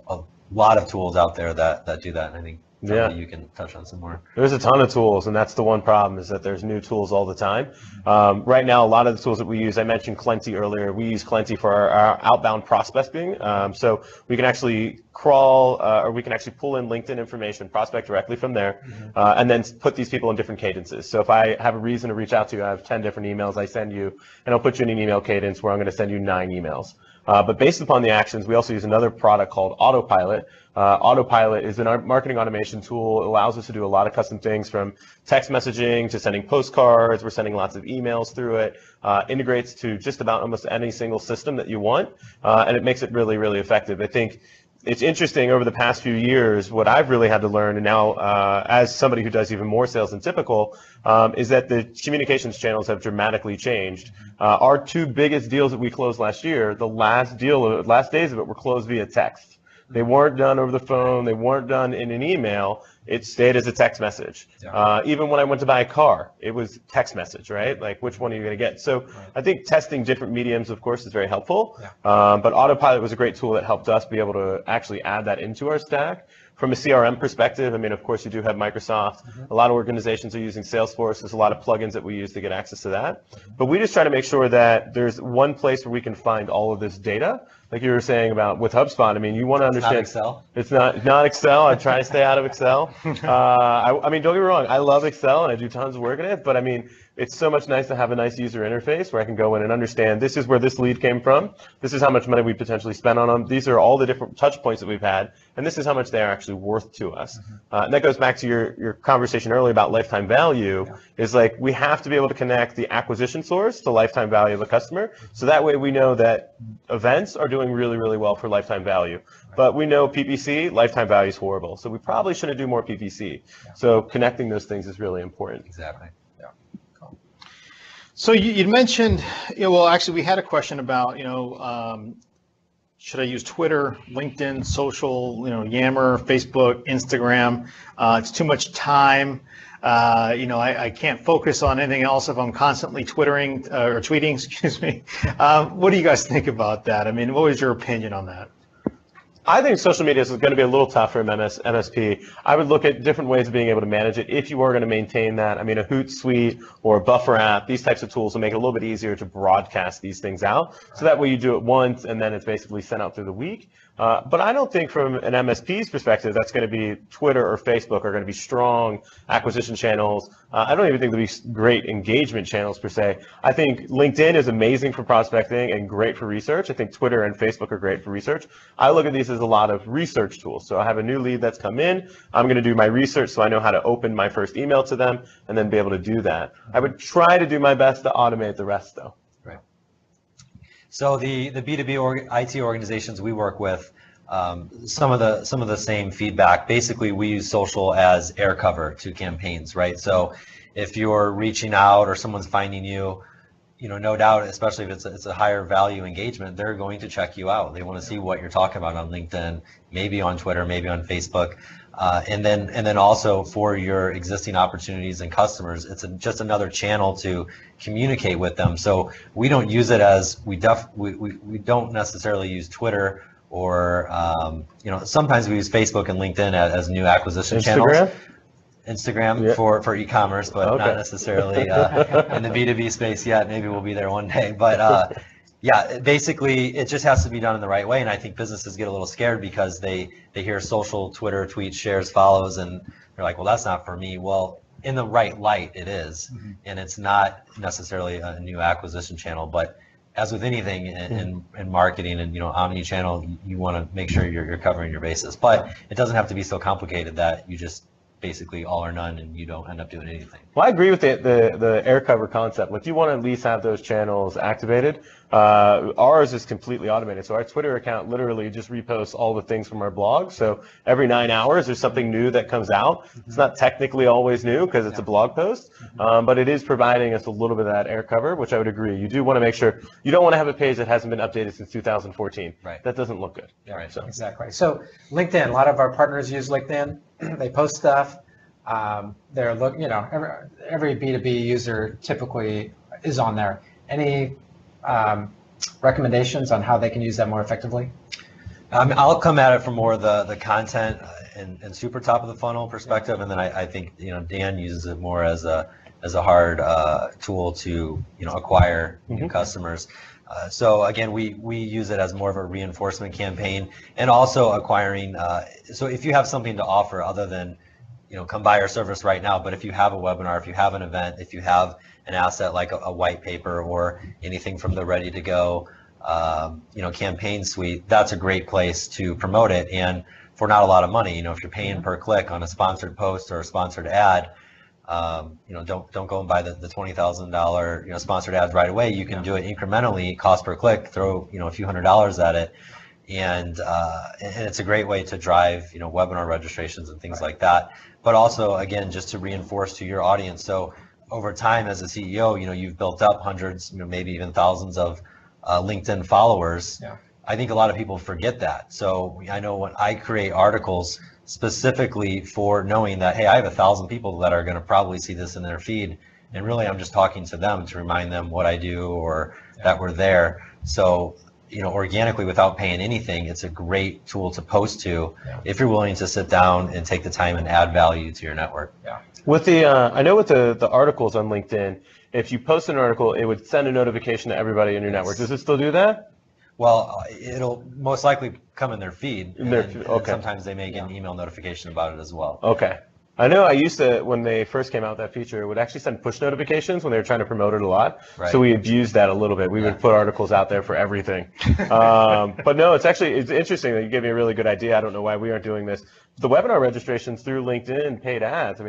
a lot of tools out there that do that, and I think you can touch on some more. There's a ton of tools, and that's the one problem, is that there's new tools all the time. Right now, a lot of the tools that we use, I mentioned Clenty earlier. We use Clenty for our outbound prospecting. So we can actually crawl, or we can actually pull in LinkedIn information, prospect directly from there, and then put these people in different cadences. So if I have a reason to reach out to you, I have 10 different emails I send you, and I'll put you in an email cadence where I'm going to send you 9 emails. But based upon the actions, we also use another product called Autopilot. Autopilot is a marketing automation tool. It allows us to do a lot of custom things, from text messaging to sending postcards. We're sending lots of emails through it. Integrates to just about almost any single system that you want, and it makes it really, really effective. I think it's interesting, over the past few years, what I've really had to learn, and now as somebody who does even more sales than typical, is that the communications channels have dramatically changed. Our 2 biggest deals that we closed last year, the last days of it were closed via text. They weren't done over the phone. They weren't done in an email. It stayed as a text message. Even when I went to buy a car, it was text message, right? Like, which one are you going to get? So I think testing different mediums, of course, is very helpful. But Autopilot was a great tool that helped us be able to actually add that into our stack. From a CRM perspective, I mean, of course, you do have Microsoft. A lot of organizations are using Salesforce. There's a lot of plugins that we use to get access to that. But we just try to make sure that there's one place where we can find all of this data. Like you were saying about with HubSpot, I mean, you want to understand. It's not Excel. It's not Excel. I try to stay out of Excel. I mean, don't get me wrong. I love Excel and I do tons of work in it. But I mean, it's so much nice to have a nice user interface where I can go in and understand, this is where this lead came from. This is how much money we potentially spent on them. These are all the different touch points that we've had. And this is how much they are actually worth to us. And that goes back to your conversation earlier about lifetime value. Is like, we have to be able to connect the acquisition source to lifetime value of the customer. So that way we know that events are doing really, really well for lifetime value. But we know PPC, lifetime value is horrible. So we probably shouldn't do more PPC. So connecting those things is really important. Exactly. So you mentioned, well, actually, we had a question about, should I use Twitter, LinkedIn, social, Yammer, Facebook, Instagram? It's too much time. I can't focus on anything else if I'm constantly tweeting, excuse me. What do you guys think about that? I mean, what was your opinion on that? I think social media is going to be a little tough for MSP. I would look at different ways of being able to manage it if you are going to maintain that. I mean, a Hootsuite or a Buffer app, these types of tools will make it a little bit easier to broadcast these things out. So that way you do it once and then it's basically sent out through the week. But I don't think from an MSP's perspective that's going to be Twitter or Facebook are going to be strong acquisition channels. I don't even think they'll be great engagement channels per se. I think LinkedIn is amazing for prospecting and great for research. I think Twitter and Facebook are great for research. I look at these as a lot of research tools. So I have a new lead that's come in. I'm going to do my research so I know how to open my first email to them and then be able to do that. I would try to do my best to automate the rest though. So the B2B IT organizations we work with, some of the same feedback. Basically, we use social as air cover to campaigns, right? So if you're reaching out or someone's finding you, no doubt, especially if it's a higher value engagement, they're going to check you out. They want to see what you're talking about on LinkedIn, maybe on Twitter, maybe on Facebook. And then also for your existing opportunities and customers, it's just another channel to communicate with them. So we don't use it as we don't necessarily use Twitter or sometimes we use Facebook and LinkedIn as new acquisition channels. Instagram Yeah. for e-commerce, but not necessarily in the B2B space yet. Maybe we'll be there one day. But yeah, basically, it just has to be done in the right way. And I think businesses get a little scared because they hear social, Twitter, tweets, shares, follows, and they're like, well, that's not for me. Well, in the right light, it is. Mm-hmm. And it's not necessarily a new acquisition channel. But as with anything in marketing and omni-channel, you want to make sure you're covering your bases. But it doesn't have to be so complicated that you just basically all or none and you don't end up doing anything. Well, I agree with the air cover concept. Like, you want to at least have those channels activated. Ours is completely automated. So our Twitter account literally just reposts all the things from our blog. So every 9 hours, there's something new that comes out. It's not technically always new because it's a blog post, but it is providing us a little bit of that air cover, which I would agree. You do want to make sure you don't want to have a page that hasn't been updated since 2014. Right. That doesn't look good. Yeah, right. So. Exactly. So LinkedIn, a lot of our partners use LinkedIn. They post stuff. They're every B2B user typically is on there. Any recommendations on how they can use that more effectively? I'll come at it from more the content and super top of the funnel perspective, and then I think Dan uses it more as a hard tool to acquire new customers. So again, we use it as more of a reinforcement campaign and also acquiring. So if you have something to offer other than come buy our service right now, but if you have a webinar, if you have an event, if you have an asset like a white paper or anything from the ready to go campaign suite, that's a great place to promote it. And for not a lot of money, if you're paying per click on a sponsored post or a sponsored ad, don't go and buy the $20,000 sponsored ads right away. You can do it incrementally, cost per click, throw a few $100s at it, and it's a great way to drive webinar registrations and things like that. But also, again, just to reinforce to your audience. So over time, as a CEO, you've built up hundreds, maybe even thousands of LinkedIn followers. Yeah. I think a lot of people forget that. So I know when I create articles specifically for knowing that, hey, I have 1,000 people that are going to probably see this in their feed, and really I'm just talking to them to remind them what I do or that we're there. So organically, without paying anything, it's a great tool to post to if you're willing to sit down and take the time and add value to your network. Yeah. With the I know with the articles on LinkedIn, if you post an article, it would send a notification to everybody in your network. Does it still do that? Well, it'll most likely come in their feed. Okay. And sometimes they may get an email notification about it as well. Okay. I know I used to, when they first came out with that feature, it would actually send push notifications when they were trying to promote it a lot. Right. So we abused that a little bit. We would put articles out there for everything. But no, it's interesting that you gave me a really good idea. I don't know why we aren't doing this. The webinar registrations through LinkedIn paid ads,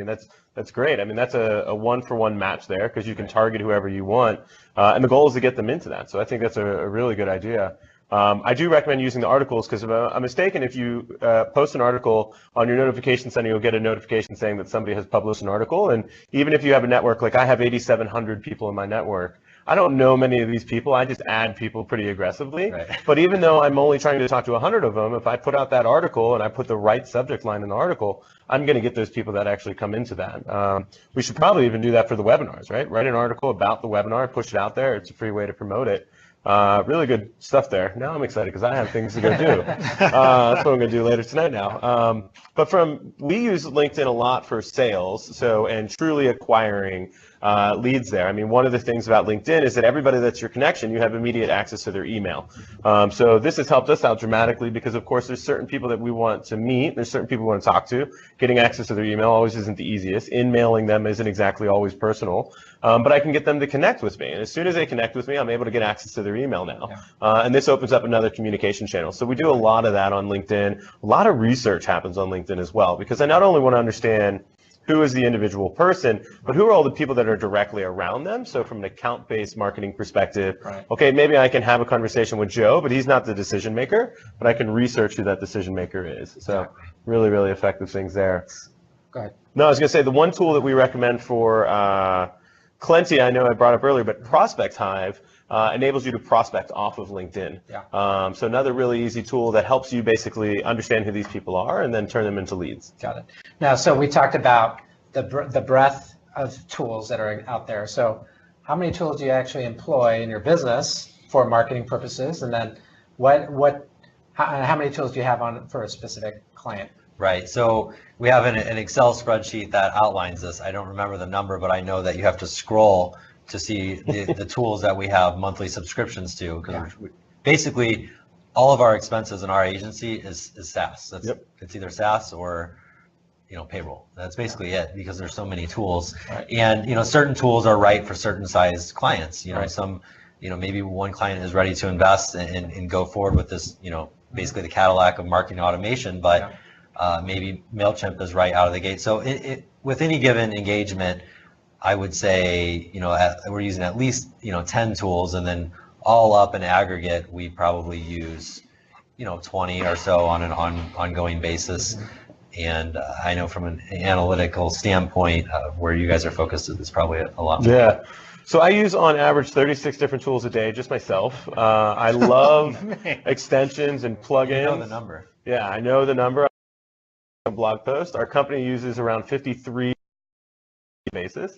that's great. That's a one-for-one match there because you can target whoever you want. And the goal is to get them into that. So I think that's a really good idea. I do recommend using the articles because if I'm mistaken, if you post an article on your notification center, you'll get a notification saying that somebody has published an article. And even if you have a network, like I have 8,700 people in my network, I don't know many of these people. I just add people pretty aggressively. Right. But even though I'm only trying to talk to 100 of them, if I put out that article and I put the right subject line in the article, I'm going to get those people that actually come into that. We should probably even do that for the webinars, right? Write an article about the webinar, push it out there. It's a free way to promote it. Really good stuff there. Now I'm excited because I have things to go do. That's what I'm going to do later tonight now. But we use LinkedIn a lot for sales, and truly acquiring leads there. One of the things about LinkedIn is that everybody that's your connection, you have immediate access to their email. So this has helped us out dramatically because, of course, there's certain people that we want to meet. There's certain people we want to talk to. Getting access to their email always isn't the easiest. In-mailing them isn't exactly always personal. But I can get them to connect with me. And as soon as they connect with me, I'm able to get access to their email now. And this opens up another communication channel. So we do a lot of that on LinkedIn. A lot of research happens on LinkedIn as well because I not only want to understand who is the individual person, but who are all the people that are directly around them. So from an account-based marketing perspective, okay, maybe I can have a conversation with Joe, but he's not the decision maker, but I can research who that decision maker is. So really, really effective things there. Go ahead. No, I was going to say the one tool that we recommend for Clenty, I know I brought up earlier, but Prospect Hive enables you to prospect off of LinkedIn. Yeah. So another really easy tool that helps you basically understand who these people are and then turn them into leads. Got it. Now, so we talked about the breadth of tools that are out there. So how many tools do you actually employ in your business for marketing purposes? And then how many tools do you have on for a specific client? Right. So we have an Excel spreadsheet that outlines this. I don't remember the number, but I know that you have to scroll to see the tools that we have monthly subscriptions to. Because basically, all of our expenses in our agency is SaaS. It's either SaaS or payroll. That's basically it, because there's so many tools. Right. And certain tools are right for certain size clients. Right. Some maybe one client is ready to invest and go forward with this, basically the Cadillac of marketing automation, but maybe MailChimp is right out of the gate. So with any given engagement, I would say, we're using at least, 10 tools, and then all up in aggregate, we probably use, 20 or so on an ongoing basis. And I know from an analytical standpoint, where you guys are focused, it's probably a lot more. Yeah. So I use on average 36 different tools a day, just myself. I love extensions and plugins. You know the number. Yeah, I know the number. A blog post. Our company uses around 53 basis.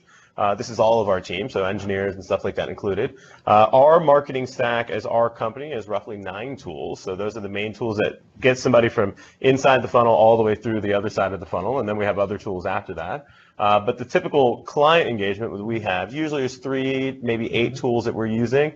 This is all of our team, so engineers and stuff like that included. Our marketing stack as our company is roughly 9 tools. So those are the main tools that get somebody from inside the funnel all the way through the other side of the funnel, and then we have other tools after that. But the typical client engagement that we have usually is 3, maybe 8 tools that we're using,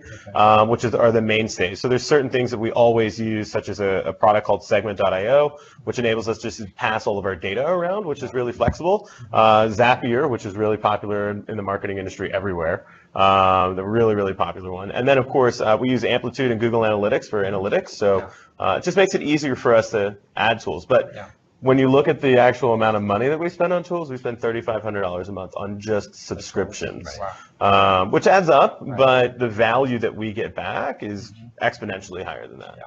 which are the mainstays. So there's certain things that we always use, such as a product called segment.io, which enables us just to pass all of our data around, which is really flexible. Zapier, which is really popular in the marketing industry everywhere. The really, really popular one. And then, of course, we use Amplitude and Google Analytics for analytics. So it just makes it easier for us to add tools. But when you look at the actual amount of money that we spend on tools, we spend $3,500 a month on just subscriptions, which adds up, but the value that we get back is exponentially higher than that.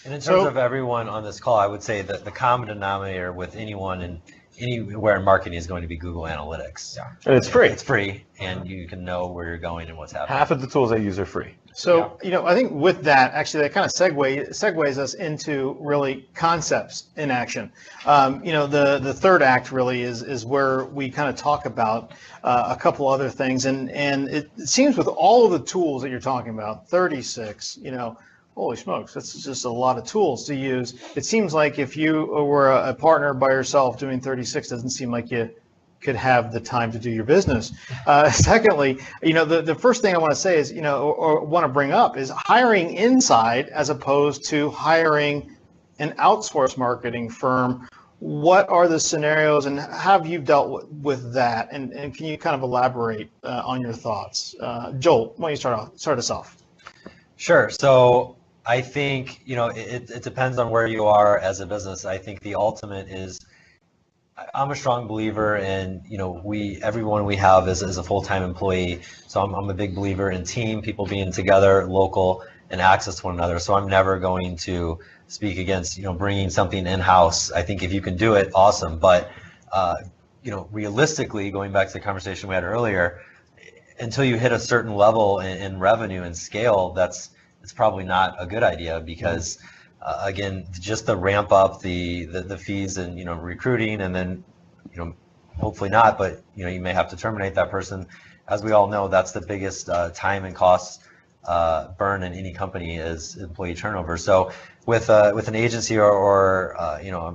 And in terms of everyone on this call, I would say that the common denominator with anyone and anywhere in marketing is going to be Google Analytics. And it's free. It's free, and you can know where you're going and what's happening. Half of the tools I use are free. So, I think with that, actually, that kind of segues us into really concepts in action. The third act really is where we kind of talk about a couple other things. And it seems with all of the tools that you're talking about, 36, holy smokes, that's just a lot of tools to use. It seems like if you were a partner by yourself doing 36, doesn't seem like you could have the time to do your business. Secondly, the first thing I want to say is, or want to bring up is hiring inside as opposed to hiring an outsourced marketing firm. What are the scenarios and have you dealt with that? And can you kind of elaborate on your thoughts? Joel, why don't you start us off? Sure. So I think, it depends on where you are as a business. I think the ultimate is, I'm a strong believer in, everyone we have is a full-time employee. So I'm a big believer in team, people being together, local, and access to one another. So I'm never going to speak against, bringing something in-house. I think if you can do it, awesome. But, realistically, going back to the conversation we had earlier, until you hit a certain level in revenue and scale, it's probably not a good idea, because again, just to ramp up the fees and recruiting, and then hopefully not, but you may have to terminate that person. As we all know, that's the biggest time and cost burn in any company is employee turnover. So with an agency or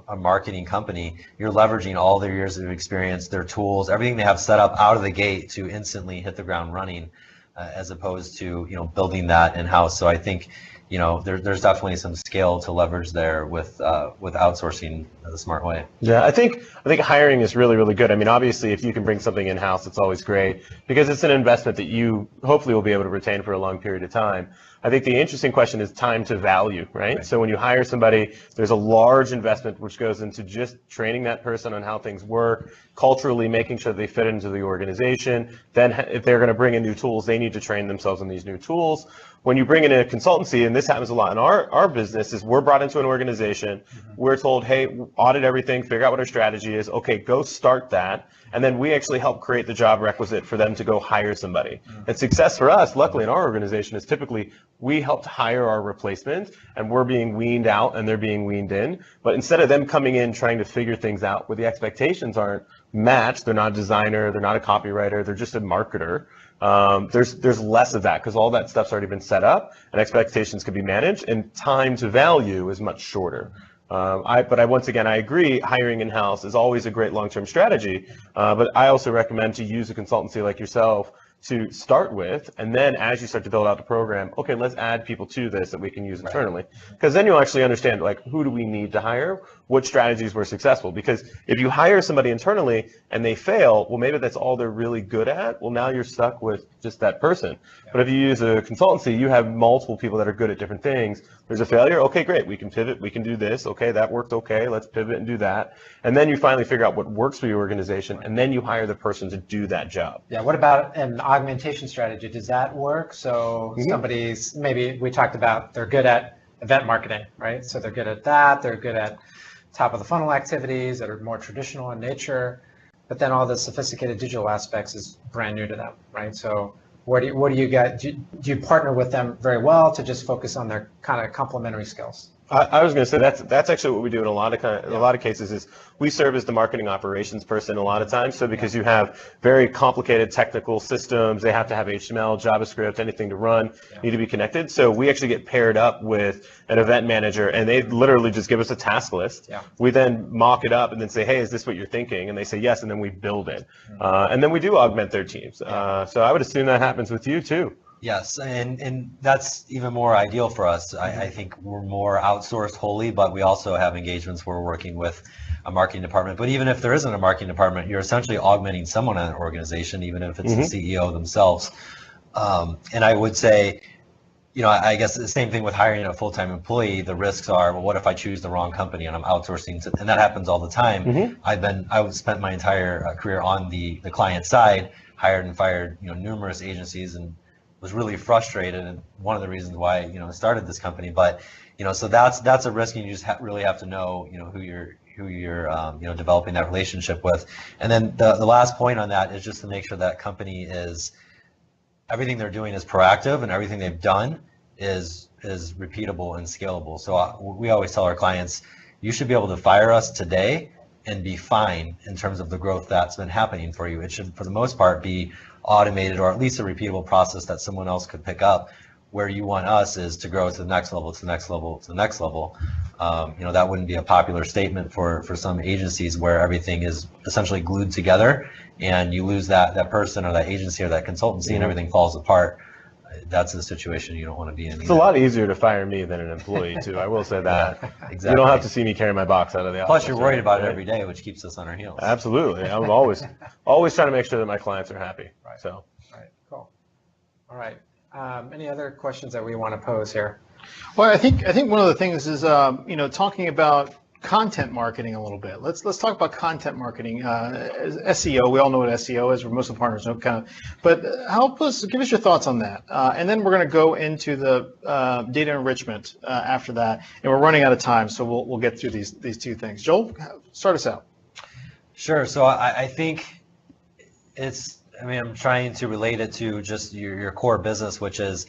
a marketing company, you're leveraging all their years of experience, their tools, everything they have set up out of the gate to instantly hit the ground running, as opposed to building that in-house. So I think there's definitely some scale to leverage there with outsourcing the smart way. Yeah, I think hiring is really, really good. I mean, obviously, if you can bring something in-house, it's always great, because it's an investment that you hopefully will be able to retain for a long period of time. I think the interesting question is time to value, right? So when you hire somebody, there's a large investment which goes into just training that person on how things work, culturally making sure they fit into the organization. Then if they're going to bring in new tools, they need to train themselves on these new tools. When you bring in a consultancy, and this happens a lot in our business, is we're brought into an organization, we're told, hey, audit everything, figure out what our strategy is, okay, go start that, and then we actually help create the job requisite for them to go hire somebody. And success for us, luckily in our organization, is typically we helped hire our replacement, and we're being weaned out and they're being weaned in. But instead of them coming in trying to figure things out where the expectations aren't matched, they're not a designer, they're not a copywriter, they're just a marketer. There's less of that because all that stuff's already been set up and expectations can be managed, and time to value is much shorter. But once again, I agree, hiring in-house is always a great long-term strategy, but I also recommend to use a consultancy like yourself to start with, and then as you start to build out the program, okay, let's add people to this that we can use internally. Because then you'll actually understand, like, who do we need to hire, what strategies were successful. Because if you hire somebody internally and they fail, well, maybe that's all they're really good at. Well, now you're stuck with just that person. But if you use a consultancy, you have multiple people that are good at different things. There's a failure, okay, great, we can pivot, we can do this, okay, that worked okay, let's pivot and do that. And then you finally figure out what works for your organization, and then you hire the person to do that job. Yeah, what about an augmentation strategy? Does that work? So somebody's, maybe we talked about they're good at event marketing, right? So they're good at that, they're good at top of the funnel activities that are more traditional in nature, but then all the sophisticated digital aspects is brand new to them, right? So what do you get? Do you partner with them very well to just focus on their kind of complementary skills? I was going to say that's actually what we do in a lot of cases is we serve as the marketing operations person a lot of times. So because you have very complicated technical systems, they have to have HTML, JavaScript, anything to run, need to be connected. So we actually get paired up with an event manager, and they literally just give us a task list. We then mock it up and then say, hey, is this what you're thinking? And they say yes, and then we build it. And then we do augment their teams. So I would assume that happens with you too. Yes, and that's even more ideal for us. I think we're more outsourced wholly, but we also have engagements where we're working with a marketing department. But even if there isn't a marketing department, you're essentially augmenting someone in an organization, even if it's the CEO themselves. And I would say, I guess the same thing with hiring a full-time employee. The risks are, well, what if I choose the wrong company and I'm outsourcing to, and that happens all the time. I've spent my entire career on the client side, hired and fired, numerous agencies, and was really frustrated, and one of the reasons why I started this company. But so that's a risk, and you just really have to know who you're developing that relationship with. And then the last point on that is just to make sure that company is, everything they're doing is proactive, and everything they've done is repeatable and scalable. So we always tell our clients, you should be able to fire us today and be fine in terms of the growth that's been happening for you. It should, for the most part, be automated, or at least a repeatable process that someone else could pick up. Where you want us is to grow to the next level, to the next level, to the next level. That wouldn't be a popular statement for some agencies where everything is essentially glued together, and you lose that person or that agency or that consultancy, and everything falls apart. That's the situation you don't want to be in. It's a lot easier to fire me than an employee too. I will say that. Exactly. You don't have to see me carry my box out of the office. Plus, you're worried about it every day, which keeps us on our heels. Absolutely. I'm always trying to make sure that my clients are happy. Right. So. Right. Cool. All right. Any other questions that we want to pose here? Well, I think one of the things is talking about content marketing a little bit. Let's talk about content marketing. SEO, we all know what SEO is, or most of the partners know kind of, but give us your thoughts on that. And then we're going to go into the data enrichment after that, and we're running out of time, so we'll get through these two things. Joel, start us out. Sure. So I think I'm trying to relate it to just your core business, which is,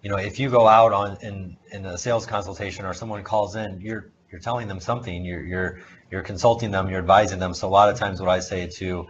if you go out in a sales consultation or someone calls in, you're telling them something, you're consulting them, you're advising them. So a lot of times what I say to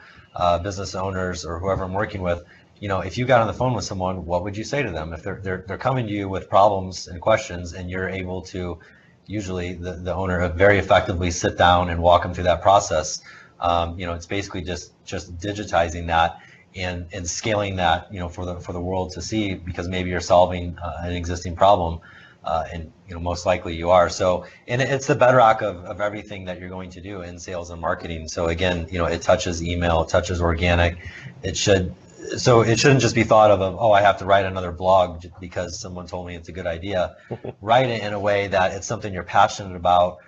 business owners or whoever I'm working with, if you got on the phone with someone, what would you say to them? If they're coming to you with problems and questions, and you're able to, usually the owner, very effectively sit down and walk them through that process. It's basically just digitizing that and scaling that, for the world to see, because maybe you're solving an existing problem. And most likely you are. So, and it's the bedrock of everything that you're going to do in sales and marketing. So again, it touches email, it touches organic. So it shouldn't just be thought of, I have to write another blog because someone told me it's a good idea. Write it in a way that it's something you're passionate about,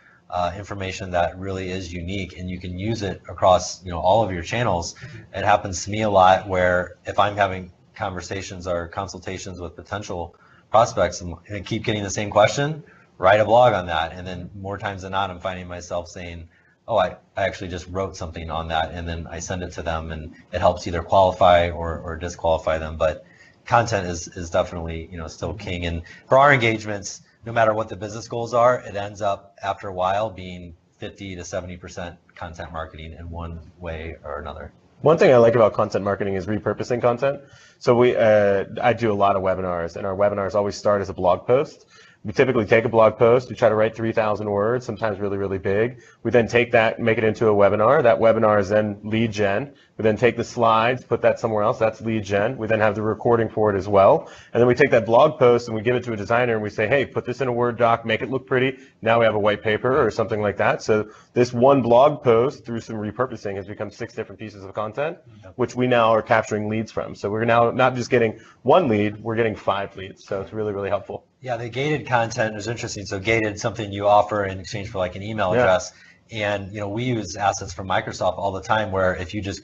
information that really is unique, and you can use it across all of your channels. It happens to me a lot where if I'm having conversations or consultations with potential prospects and keep getting the same question, write a blog on that. And then more times than not, I'm finding myself saying, oh, I actually just wrote something on that, and then I send it to them, and it helps either qualify or disqualify them. But content is definitely, still king. And for our engagements, no matter what the business goals are, it ends up after a while being 50 to 70% content marketing in one way or another. One thing I like about content marketing is repurposing content. So I do a lot of webinars, and our webinars always start as a blog post. We typically take a blog post, we try to write 3,000 words, sometimes really, really big. We then take that, make it into a webinar. That webinar is then lead gen. We then take the slides, put that somewhere else, that's lead gen. We then have the recording for it as well. And then we take that blog post and we give it to a designer and we say, hey, put this in a Word doc, make it look pretty. Now we have a white paper or something like that. So this one blog post, through some repurposing, has become 6 different pieces of content, which we now are capturing leads from. So we're now not just getting 1 lead, we're getting 5 leads. So it's really, really helpful. Yeah, the gated content is interesting. So gated, something you offer in exchange for like an email address. And, we use assets from Microsoft all the time where if you just,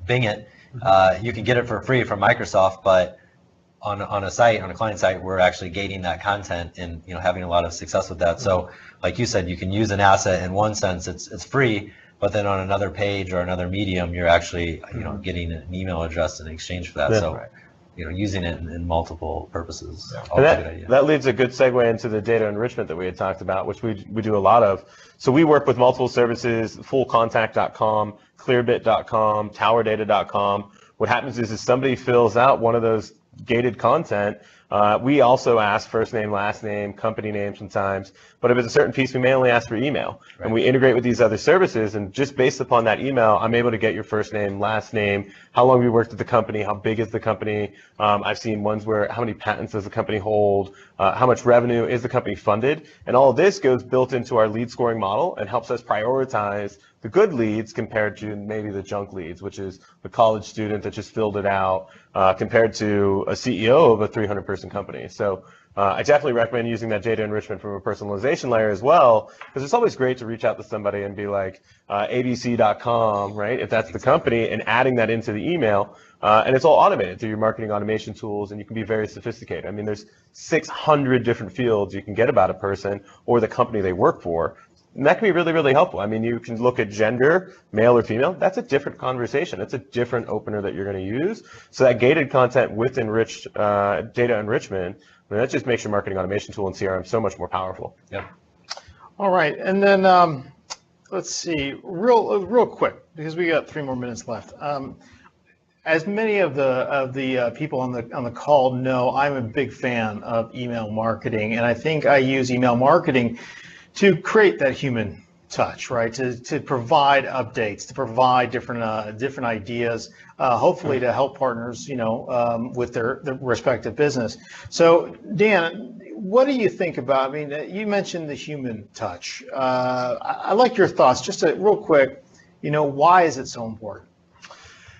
Bing it, you can get it for free from Microsoft, but on a client site, we're actually gating that content and, having a lot of success with that. So like you said, you can use an asset in one sense, it's free, but then on another page or another medium, you're actually, getting an email address in exchange for that. Yeah. So, using it in multiple purposes. And that leads a good segue into the data enrichment that we had talked about, which we do a lot of. So we work with multiple services, fullcontact.com, clearbit.com, towerdata.com. What happens is somebody fills out one of those gated content. We also ask first name, last name, company name sometimes, but if it's a certain piece, we may only ask for email. Right. And we integrate with these other services, and just based upon that email, I'm able to get your first name, last name, how long you worked at the company, how big is the company. I've seen ones where how many patents does the company hold, how much revenue is the company funded, and all of this goes built into our lead scoring model and helps us prioritize the good leads compared to maybe the junk leads, which is the college student that just filled it out, compared to a CEO of a 300-person company. So I definitely recommend using that data enrichment from a personalization layer as well, because it's always great to reach out to somebody and be like, abc.com, right, if that's the company, and adding that into the email. And it's all automated through your marketing automation tools, and you can be very sophisticated. I mean, there's 600 different fields you can get about a person or the company they work for. And that can be really, really helpful. I mean, you can look at gender, male or female. That's a different conversation. It's a different opener that you're going to use. So that gated content with enriched data enrichment, I mean, that just makes your marketing automation tool in CRM so much more powerful. Yeah. All right, and then let's see, real quick, because we got 3 more minutes left. As many of the people on the call know, I'm a big fan of email marketing, and I think I use email marketing to create that human touch, right? To provide updates, to provide different ideas, hopefully to help partners, with their respective business. So, Dan, what do you think about? I mean, you mentioned the human touch. I like your thoughts. Just real quick, why is it so important?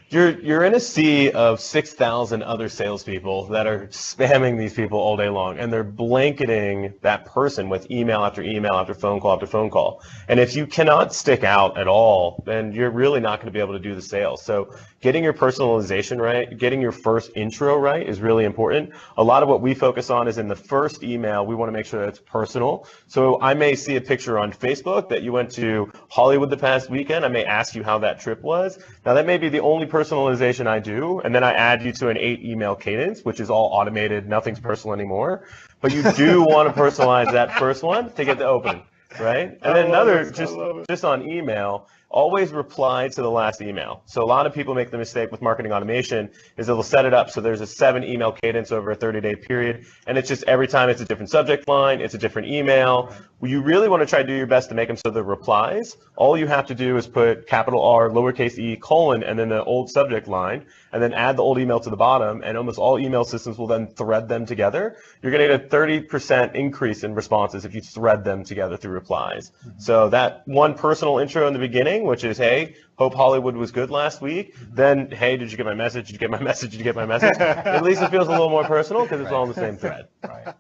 You're in a sea of 6,000 other salespeople that are spamming these people all day long, and they're blanketing that person with email after email after phone call after phone call. And if you cannot stick out at all, then you're really not going to be able to do the sales. So getting your personalization right, getting your first intro right is really important. A lot of what we focus on is in the first email, we want to make sure that it's personal. So I may see a picture on Facebook that you went to Hollywood the past weekend. I may ask you how that trip was. Now that may be the only personalization I do, and then I add you to an 8 email cadence, which is all automated, nothing's personal anymore. But you do want to personalize that first one to get the open, right? And then another, just on email, always reply to the last email. So a lot of people make the mistake with marketing automation is they'll set it up so there's a 7 email cadence over a 30-day period, and it's just every time it's a different subject line, it's a different email. You really want to try to do your best to make them so the replies, all you have to do is put capital R, lowercase e, colon, and then the old subject line, and then add the old email to the bottom, and almost all email systems will then thread them together. You're going to get a 30% increase in responses if you thread them together through replies. So that one personal intro in the beginning, which is, hey, hope Hollywood was good last week. Then, hey, did you get my message? Did you get my message? Did you get my message? At least it feels a little more personal because it's all in the same thread. Right.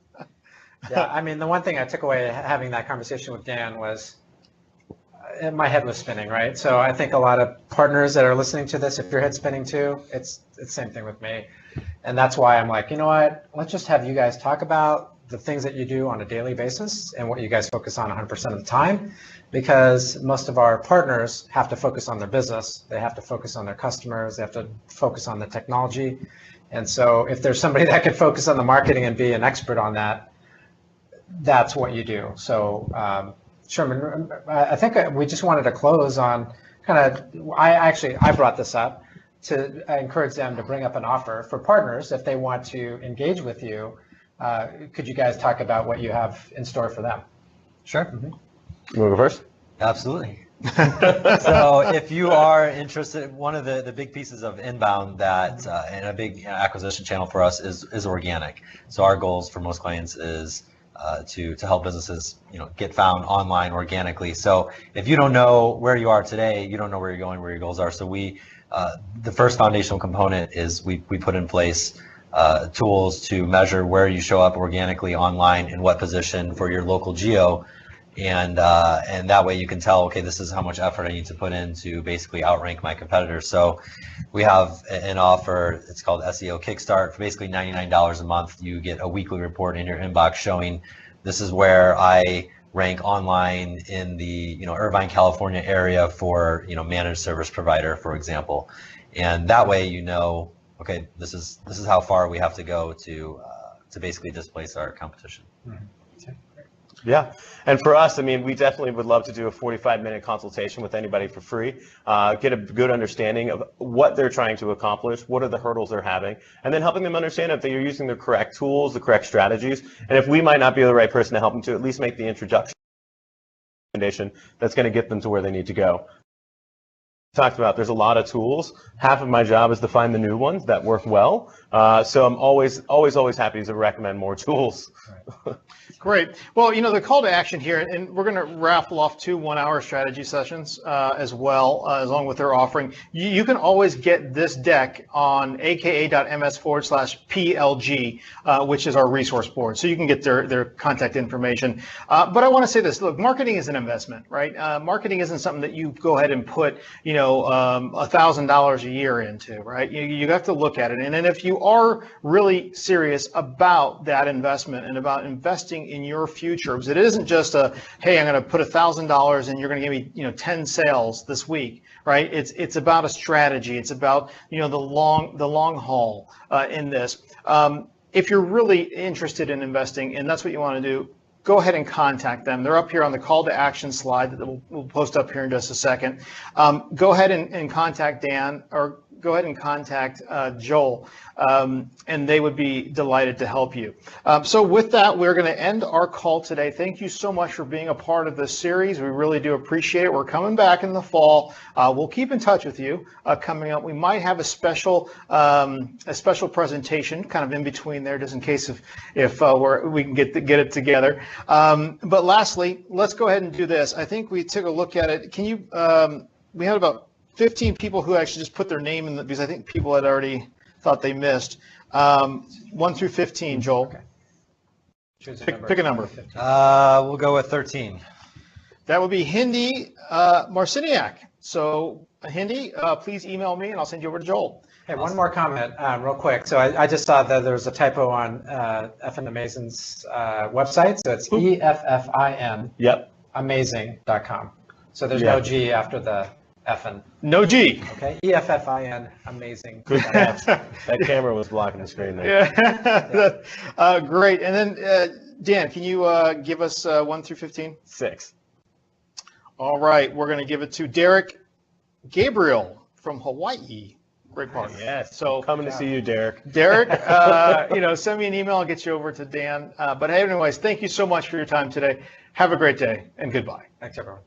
Yeah, I mean, the one thing I took away having that conversation with Dan was my head was spinning, right? So I think a lot of partners that are listening to this, if your head's spinning too, it's the same thing with me. And that's why I'm like, you know what, let's just have you guys talk about the things that you do on a daily basis and what you guys focus on 100% of the time, because most of our partners have to focus on their business. They have to focus on their customers. They have to focus on the technology. And so if there's somebody that could focus on the marketing and be an expert on that, that's what you do. So Sherman, I think we just wanted to close on kind of, I brought this up to encourage them to bring up an offer for partners if they want to engage with you. Could you guys talk about what you have in store for them? Sure. You want to go first? Absolutely. So if you are interested, one of the big pieces of inbound that and a big acquisition channel for us is organic. So our goals for most clients is to help businesses get found online organically. So if you don't know where you are today, you don't know where you're going, where your goals are. So the first foundational component is we put in place tools to measure where you show up organically online, in what position for your local geo. And that way you can tell, okay, this is how much effort I need to put in to basically outrank my competitors. So we have an offer, it's called SEO Kickstart. For basically $99 a month, you get a weekly report in your inbox showing this is where I rank online in the Irvine, California area for managed service provider, for example. And that way okay, this is how far we have to go to basically displace our competition. Mm-hmm. Yeah, and for us, I mean, we definitely would love to do a 45-minute consultation with anybody for free, get a good understanding of what they're trying to accomplish, what are the hurdles they're having, and then helping them understand if they're using the correct tools, the correct strategies, and if we might not be the right person to help them to at least make the introduction that's going to get them to where they need to go. Talked about, there's a lot of tools. Half of my job is to find the new ones that work well. So I'm always happy to recommend more tools. Right. Great. Well, the call to action here, and we're going to raffle off 2 one-hour strategy sessions as well, along with their offering. You can always get this deck on aka.ms/PLG, which is our resource board. So you can get their contact information. But I want to say this, look, marketing is an investment, right? Marketing isn't something that you go ahead and put, $1,000 a year into, right? You have to look at it. And then if you are really serious about that investment and about investing in your future, because it isn't just hey, I'm going to put $1,000 and you're going to give me 10 sales this week, right? It's about a strategy. It's about the long haul in this. If you're really interested in investing and that's what you want to do, go ahead and contact them. They're up here on the call to action slide that we'll post up here in just a second. Go ahead and contact Dan, or go ahead and contact Joel, and they would be delighted to help you. So with that, we're going to end our call today. Thank you so much for being a part of this series. We really do appreciate it. We're coming back in the fall. We'll keep in touch with you coming up. We might have a special presentation kind of in between there, just in case if we can get it together. But lastly, let's go ahead and do this. I think we took a look at it. Can you? We had about 15 people who actually just put their name in because I think people had already thought they missed. 1 through 15, Joel. Okay. Pick a number. We'll go with 13. That would be Hindi Marciniak. So Hindi, please email me and I'll send you over to Joel. Hey, one more comment real quick. So I just saw that there was a typo on Effin Amazing's website. So it's EFFIN. Yep. Amazing.com. So there's no G after the Effin. No G. Okay. EFFIN. Amazing. Good catch. That camera was blocking the screen there. Yeah. Great. And then Dan, can you give us 1 through 15? 6. All right. We're going to give it to Derek Gabriel from Hawaii. Great partner. Yes. So coming to see you, Derek. Derek, send me an email. I'll get you over to Dan. But anyways, thank you so much for your time today. Have a great day and goodbye. Thanks, everyone.